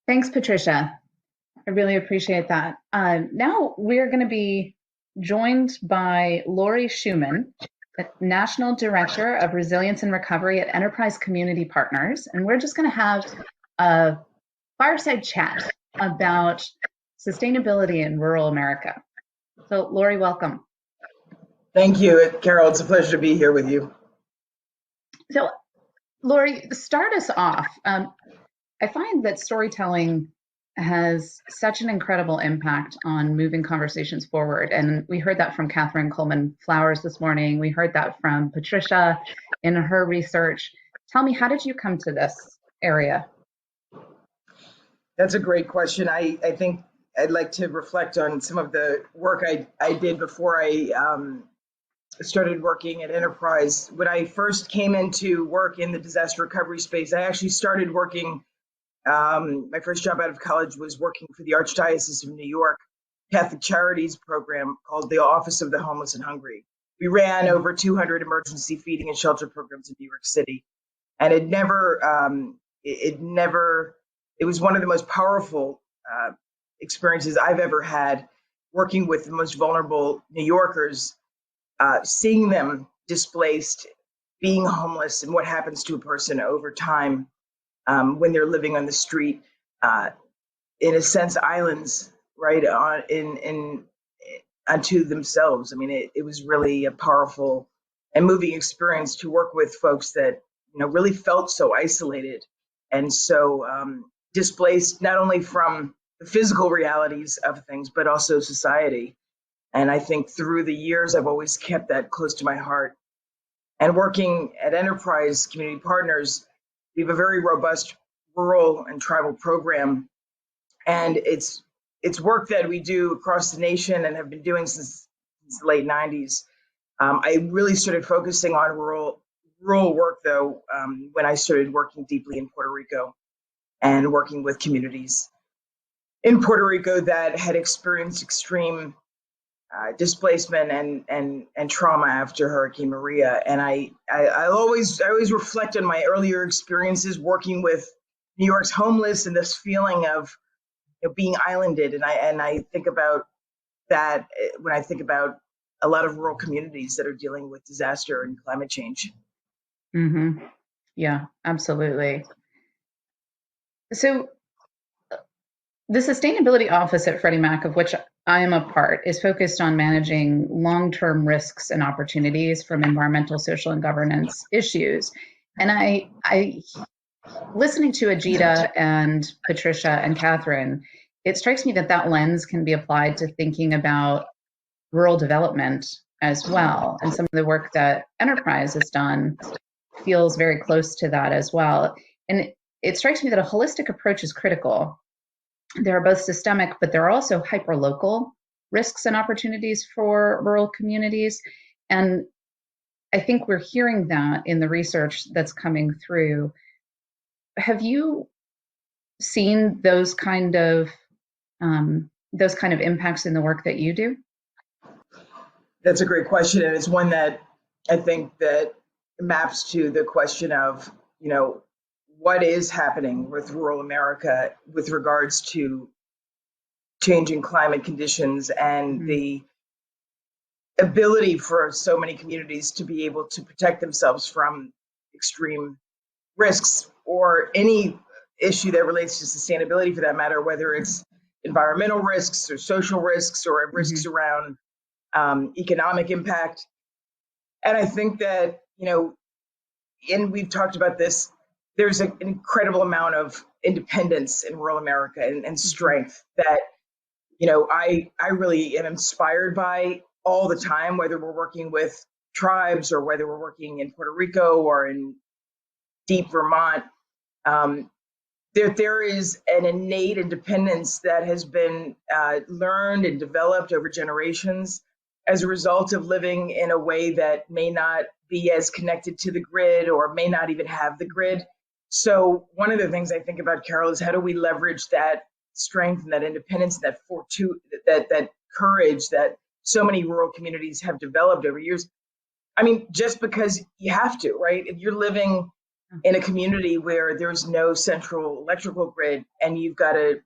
Thanks, Patricia. I really appreciate that. Now we're going to be joined by Laurie Schoeman, the National Director of Resilience and Recovery at Enterprise Community Partners. And we're just going to have a fireside chat about sustainability in rural America. So Laurie, welcome.
Thank you, Carol. It's a pleasure to be here with you.
So Laurie, start us off. I find that storytelling has such an incredible impact on moving conversations forward. And we heard that from Catherine Coleman Flowers this morning. We heard that from Patricia in her research. Tell me, how did you come to this area?
That's a great question. I think I'd like to reflect on some of the work I did before I started working at Enterprise. When I first came into work in the disaster recovery space, I actually started working my first job out of college was working for the Archdiocese of New York Catholic Charities program called the Office of the Homeless and Hungry. We ran over 200 emergency feeding and shelter programs in New York City. And it was one of the most powerful experiences I've ever had working with the most vulnerable New Yorkers, seeing them displaced, being homeless, and what happens to a person over time. When they're living on the street, in a sense, islands, right, unto themselves. I mean, it was really a powerful and moving experience to work with folks that, really felt so isolated and so displaced, not only from the physical realities of things, but also society. And I think through the years, I've always kept that close to my heart. And working at Enterprise Community Partners, we have a very robust rural and tribal program. And it's work that we do across the nation and have been doing since the late 90s. I really started focusing on rural work, though, when I started working deeply in Puerto Rico and working with communities in Puerto Rico that had experienced extreme displacement and trauma after Hurricane Maria. And I always reflect on my earlier experiences working with New York's homeless and this feeling of being islanded. And I think about that when I think about a lot of rural communities that are dealing with disaster and climate change.
Mm-hmm. Yeah, absolutely. So the Sustainability Office at Freddie Mac, of which I am a part, is focused on managing long-term risks and opportunities from environmental, social, and governance issues. And I listening to Ajita and Patricia and Catherine, it strikes me that lens can be applied to thinking about rural development as well. And some of the work that Enterprise has done feels very close to that as well. And it strikes me that a holistic approach is critical. There are both systemic, but there are also hyperlocal risks and opportunities for rural communities. And I think we're hearing that in the research that's coming through. Have you seen those kind of impacts in the work that you do?
That's a great question, and it's one that I think that maps to the question of, what is happening with rural America with regards to changing climate conditions and the ability for so many communities to be able to protect themselves from extreme risks or any issue that relates to sustainability, for that matter, whether it's environmental risks or social risks or risks around economic impact. And I think that, and we've talked about this, there's an incredible amount of independence in rural America and strength that, I really am inspired by all the time, whether we're working with tribes or whether we're working in Puerto Rico or in deep Vermont. There is an innate independence that has been learned and developed over generations as a result of living in a way that may not be as connected to the grid or may not even have the grid. So one of the things I think about, Carol, is how do we leverage that strength and that independence, that that courage that so many rural communities have developed over years. I mean, just because you have to, right? If you're living in a community where there's no central electrical grid and you've got to,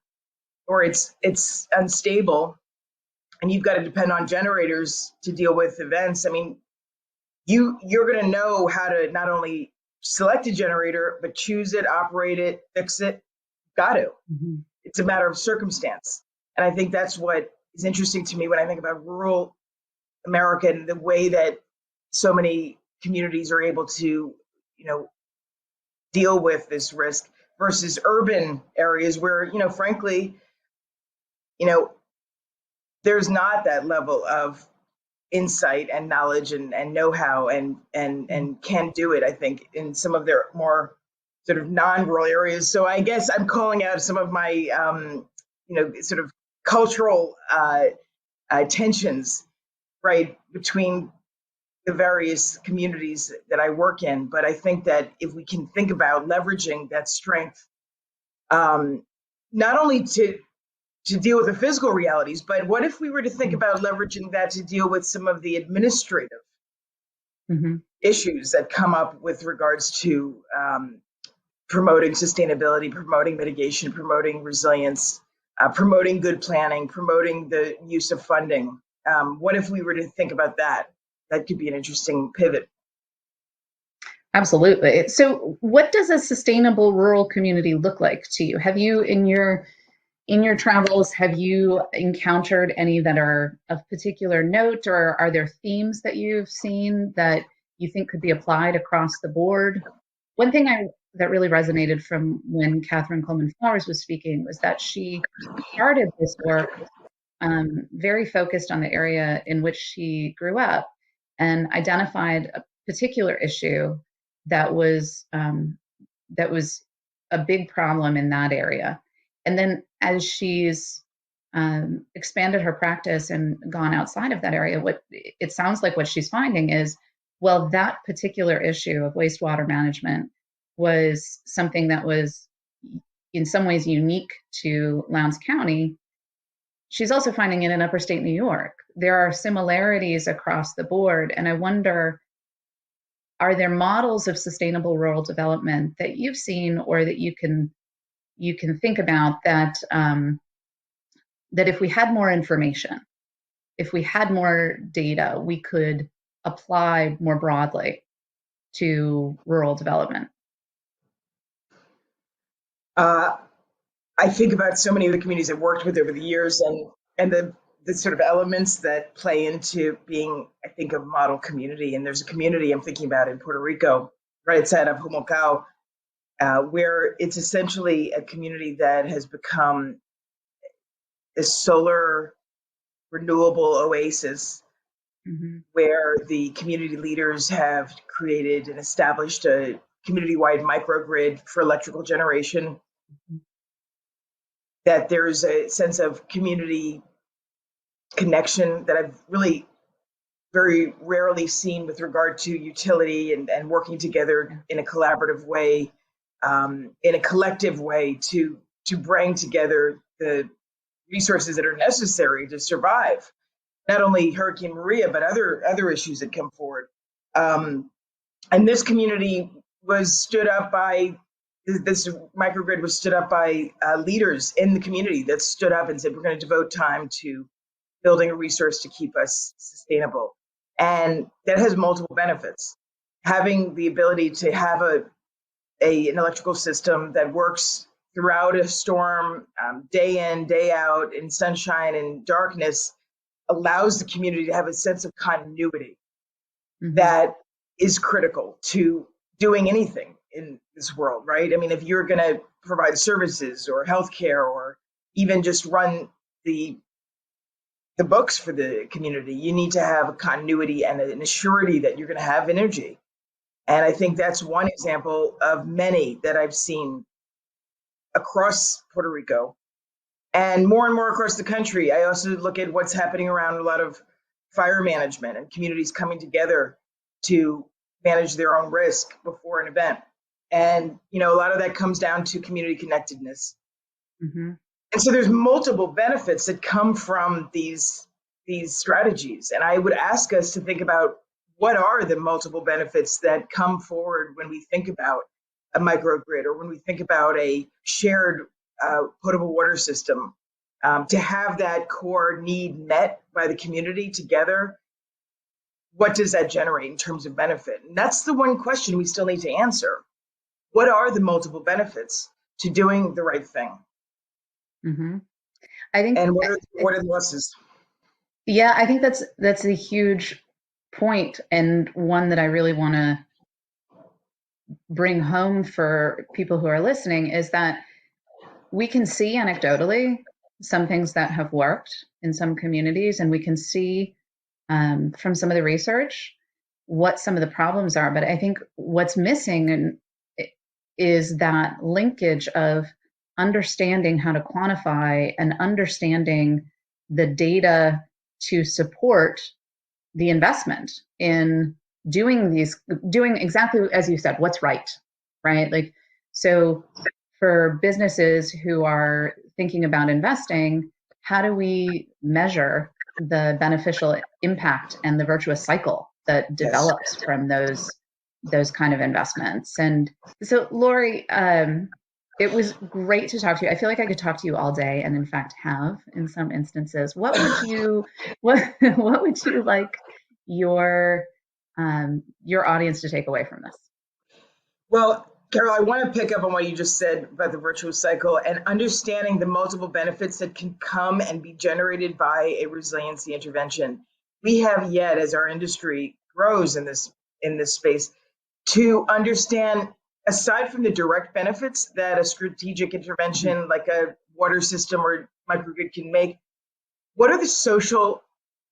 or it's unstable and you've got to depend on generators to deal with events. I mean, you're going to know how to not only select a generator, but choose it, operate it, fix it. Got to. It's a matter of circumstance. And I think that's what is interesting to me when I think about rural America and the way that so many communities are able to, deal with this risk versus urban areas where, frankly, there's not that level of insight and knowledge and know-how and can do it, I think, in some of their more sort of non-rural areas. So I guess I'm calling out some of my, sort of cultural tensions, right, between the various communities that I work in. But I think that if we can think about leveraging that strength, not only to deal with the physical realities, but what if we were to think about leveraging that to deal with some of the administrative issues that come up with regards to promoting sustainability, promoting mitigation, promoting resilience, promoting good planning, promoting the use of funding. What if we were to think about that? That could be an interesting pivot.
Absolutely. So what does a sustainable rural community look like to you? Have you, in your travels, have you encountered any that are of particular note, or are there themes that you've seen that you think could be applied across the board? One thing that really resonated from when Catherine Coleman Flowers was speaking was that she started this work very focused on the area in which she grew up and identified a particular issue that was a big problem in that area. And then as she's expanded her practice and gone outside of that area, what it sounds like what she's finding is, well, that particular issue of wastewater management was something that was in some ways unique to Lowndes County. She's also finding it in upstate New York. There are similarities across the board. And I wonder, are there models of sustainable rural development that you've seen or that you can think about that that if we had more information, if we had more data, we could apply more broadly to rural development?
I think about so many of the communities I've worked with over the years, and the sort of elements that play into being, I think, a model community. And there's a community I'm thinking about in Puerto Rico, right outside of Humacao, where it's essentially a community that has become a solar renewable oasis, where the community leaders have created and established a community-wide microgrid for electrical generation, that there's a sense of community connection that I've really very rarely seen with regard to utility and working together in a collaborative way, in a collective way to bring together the resources that are necessary to survive, not only Hurricane Maria, but other issues that come forward. And this community was stood up by, this microgrid was stood up by leaders in the community that stood up and said, we're going to devote time to building a resource to keep us sustainable. And that has multiple benefits. Having the ability to have an electrical system that works throughout a storm, day in, day out, in sunshine and darkness, allows the community to have a sense of continuity that is critical to doing anything in this world, right? I mean, if you're going to provide services or healthcare or even just run the books for the community, you need to have a continuity and an assurity that you're going to have energy. And I think that's one example of many that I've seen across Puerto Rico and more across the country. I also look at what's happening around a lot of fire management and communities coming together to manage their own risk before an event. And, a lot of that comes down to community connectedness. And so there's multiple benefits that come from these strategies. And I would ask us to think about what are the multiple benefits that come forward when we think about a microgrid or when we think about a shared potable water system, to have that core need met by the community together. What does that generate in terms of benefit? And that's the one question we still need to answer. What are the multiple benefits to doing the right thing?
I think,
and what are the losses?
Yeah, I think that's a huge point, and one that I really want to bring home for people who are listening is that we can see anecdotally some things that have worked in some communities, and we can see from some of the research what some of the problems are. But I think what's missing is that linkage of understanding how to quantify and understanding the data to support the investment in doing exactly as you said, what's right? Like, so for businesses who are thinking about investing, how do we measure the beneficial impact and the virtuous cycle that develops from those kind of investments? And so, Laurie, it was great to talk to you. I feel like I could talk to you all day, and in fact have in some instances. What would you like your audience to take away from this?
Well, Carol, I want to pick up on what you just said about the virtuous cycle and understanding the multiple benefits that can come and be generated by a resiliency intervention. We have yet, as our industry grows in this space, to understand, aside from the direct benefits that a strategic intervention like a water system or microgrid can make, what are the social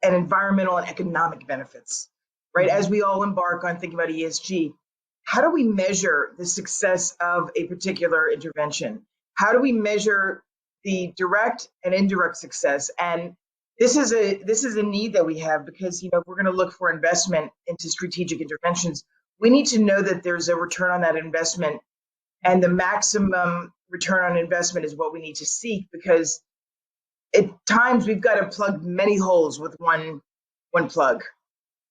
and environmental and economic benefits right? As we all embark on thinking about ESG, how do we measure the success of a particular intervention? How do we measure the direct and indirect success? And this is a need that we have, because if we're going to look for investment into strategic interventions, we need to know that there's a return on that investment, and the maximum return on investment is what we need to seek, because at times we've got to plug many holes with one plug,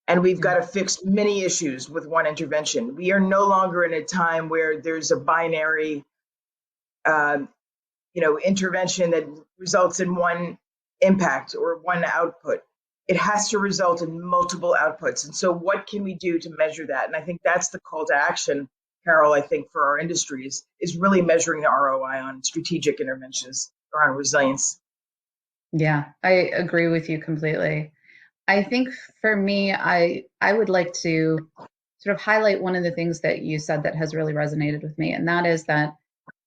and we've got to fix many issues with one intervention. We are no longer in a time where there's a binary intervention that results in one impact or one output. It has to result in multiple outputs. And so what can we do to measure that? And I think that's the call to action, Carol, I think for our industries, is really measuring the ROI on strategic interventions around resilience.
Yeah, I agree with you completely. I think for me, I would like to sort of highlight one of the things that you said that has really resonated with me, and that is that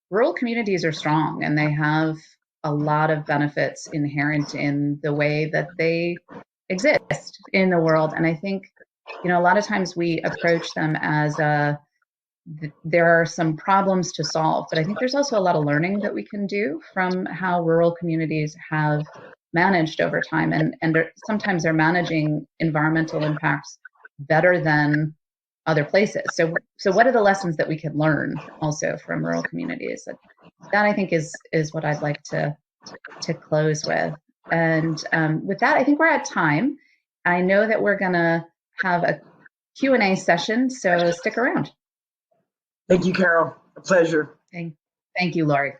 rural communities are strong and they have a lot of benefits inherent in the way that they exist in the world. And I think, a lot of times we approach them as there are some problems to solve, but I think there's also a lot of learning that we can do from how rural communities have managed over time, and sometimes they're managing environmental impacts better than other places. So what are the lessons that we can learn also from rural communities? That I think is what I'd like to close with. And with that, I think we're at time. I know that we're gonna have a Q&A session, so stick around.
Thank you, Carol. A pleasure.
Thank you, Laurie.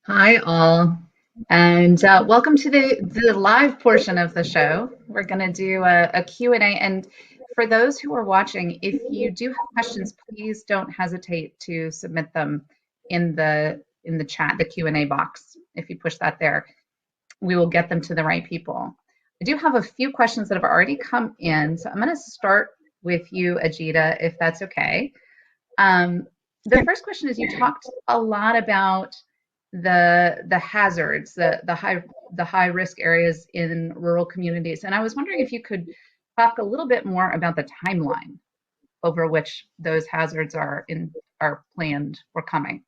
Hi, all, and welcome to the live portion of the show. We're going to do a Q&A, and for those who are watching, if you do have questions, please don't hesitate to submit them in the chat, the Q&A box. If you push that there, we will get them to the right people. I do have a few questions that have already come in, so I'm going to start with you, Ajita, if that's okay. The first question is, you talked a lot about the hazards, the high risk areas in rural communities, and I was wondering if you could talk a little bit more about the timeline over which those hazards are planned or coming.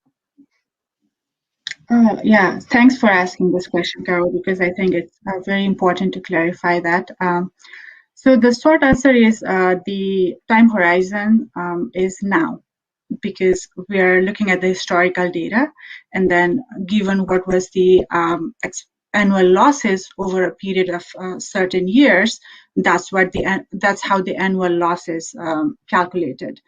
Yeah, thanks for asking this question, Carol, because I think it's very important to clarify that. So the short answer is the time horizon is now, because we are looking at the historical data, and then given what was the annual losses over a period of certain years, that's how the annual losses calculated.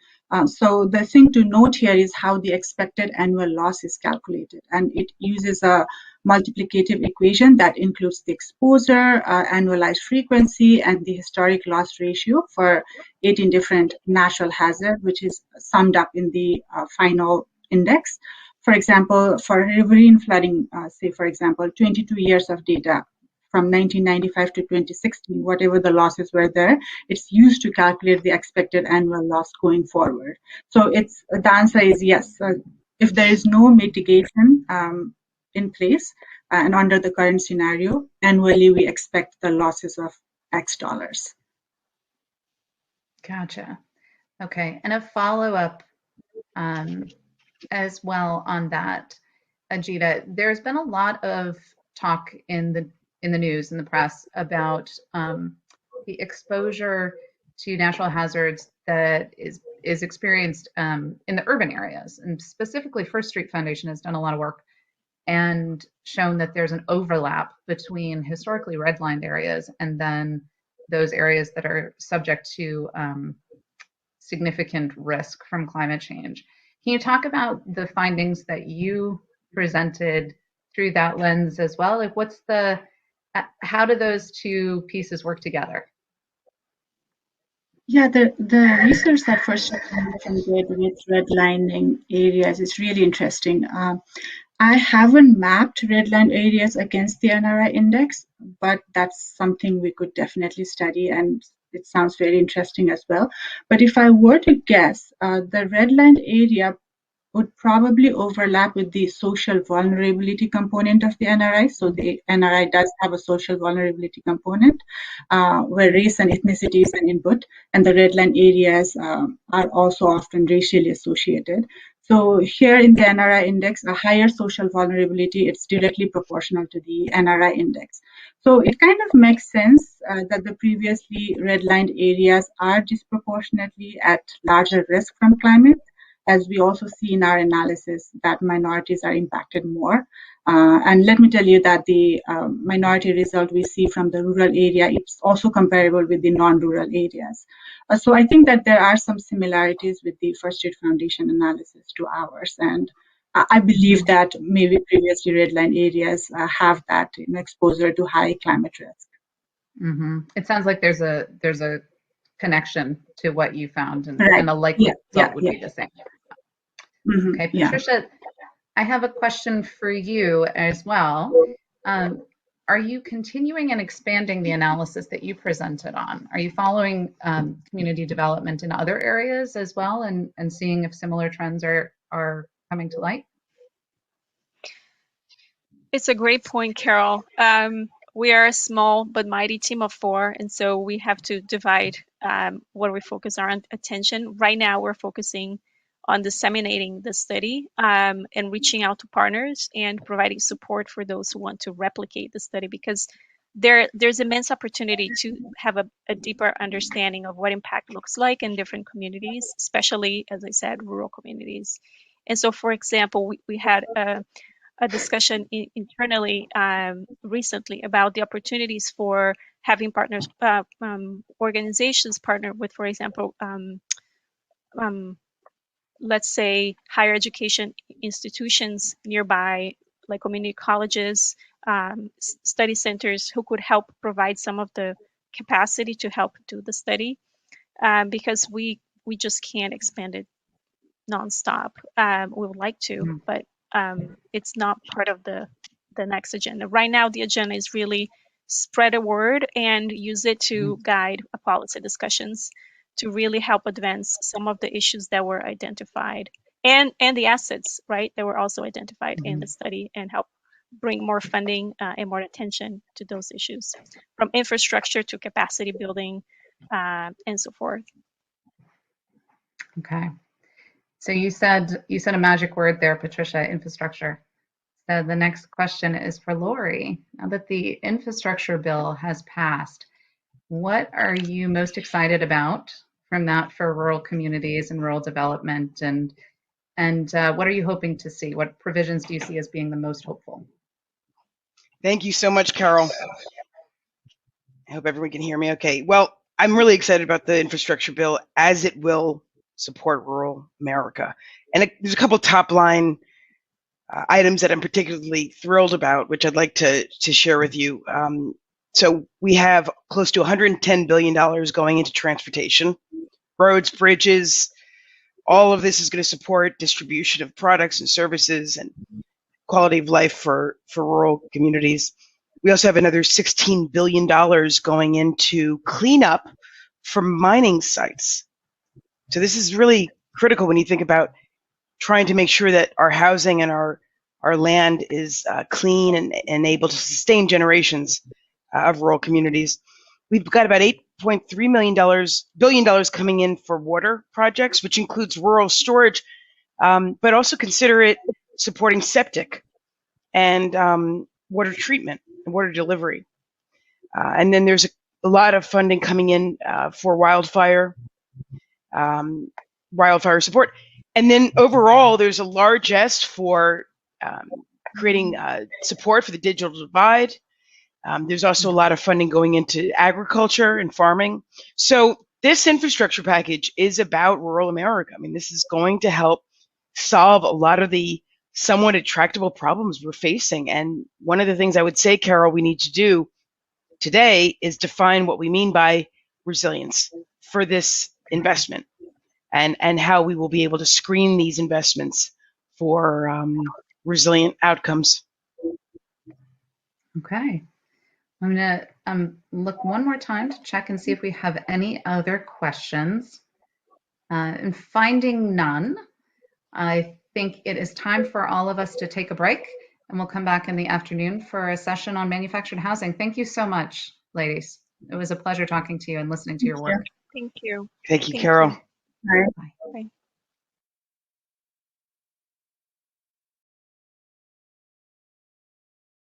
So the thing to note here is how the expected annual loss is calculated, and it uses a multiplicative equation that includes the exposure, annualized frequency, and the historic loss ratio for 18 different natural hazards, which is summed up in the final index. For example, for riverine flooding, say for example, 22 years of data from 1995 to 2016, whatever the losses were there, it's used to calculate the expected annual loss going forward. So the answer is yes. If there is no mitigation in place and under the current scenario, annually we expect the losses of X dollars.
Gotcha. Okay, and a follow-up as well on that, Ajita. There's been a lot of talk in the news, in the press, about the exposure to natural hazards that is experienced in the urban areas, and specifically First Street Foundation has done a lot of work and shown that there's an overlap between historically redlined areas and then those areas that are subject to significant risk from climate change. Can you talk about the findings that you presented through that lens as well? Like, how do those two pieces work together?
Yeah, the research that First Street Foundation did with redlining areas is really interesting. I haven't mapped redlined areas against the NRI index, but that's something we could definitely study, and it sounds very interesting as well. But if I were to guess, the redlined area would probably overlap with the social vulnerability component of the NRI. So the NRI does have a social vulnerability component where race and ethnicity is an input, and the red line areas are also often racially associated. So here in the NRI index, a higher social vulnerability, it's directly proportional to the NRI index. So it kind of makes sense that the previously redlined areas are disproportionately at larger risk from climate, as we also see in our analysis that minorities are impacted more. And let me tell you that the minority result we see from the rural area is also comparable with the non-rural areas. So I think that there are some similarities with the First Street Foundation analysis to ours. And I believe that maybe previously redlined areas have that exposure to high climate risk.
Mm-hmm. It sounds like there's a connection to what you found, and,
Right.
and the likely result would be the same.
Mm-hmm.
Okay, Patricia, I have a question for you as well. Are you continuing and expanding the analysis that you presented on? Are you following community development in other areas as well, and seeing if similar trends are coming to light?
It's a great point, Carol. We are a small but mighty team of 4, and so we have to divide what we focus our attention. Right now, we're focusing on disseminating the study and reaching out to partners and providing support for those who want to replicate the study, because there's immense opportunity to have a deeper understanding of what impact looks like in different communities, especially, as I said, rural communities. And so, for example, we had a discussion internally recently about the opportunities for having partners, organizations partner with, for example, let's say higher education institutions nearby, like community colleges, study centers, who could help provide some of the capacity to help do the study, because we just can't expand it nonstop. We would like to, but it's not part of the next agenda. Right now, the agenda is really spread a word and use it to guide policy discussions to really help advance some of the issues that were identified, and the assets, right, that were also identified in the study, and help bring more funding and more attention to those issues, from infrastructure to capacity building and so forth.
Okay. So you said a magic word there, Patricia, infrastructure. So the next question is for Laurie. Now that the infrastructure bill has passed, what are you most excited about from that for rural communities and rural development? And what are you hoping to see? What provisions do you see as being the most hopeful?
Thank you so much, Carol. I hope everyone can hear me okay. Well, I'm really excited about the infrastructure bill, as it will support rural America. And there's a couple top line items that I'm particularly thrilled about, which I'd like to share with you. So we have close to $110 billion going into transportation, roads, bridges. All of this is going to support distribution of products and services and quality of life for rural communities. We also have another $16 billion going into cleanup from mining sites. So this is really critical when you think about trying to make sure that our housing and our land is clean and able to sustain generations of rural communities. We've got about $8.3 billion coming in for water projects, which includes rural storage, but also consider it supporting septic and water treatment and water delivery. And then there's a lot of funding coming in for wildfire support. And then overall, there's a largesse for creating support for the digital divide. There's also a lot of funding going into agriculture and farming. So this infrastructure package is about rural America. I mean, this is going to help solve a lot of the somewhat intractable problems we're facing. And one of the things I would say, Carol, we need to do today is define what we mean by resilience for this investment, and how we will be able to screen these investments for resilient outcomes.
Okay. I'm going to look one more time to check and see if we have any other questions. And finding none, I think it is time for all of us to take a break, and we'll come back in the afternoon for a session on manufactured housing. Thank you so much, ladies. It was a pleasure talking to you and listening to your work.
Thank you.
Thank you, Carol.
Bye.
Bye.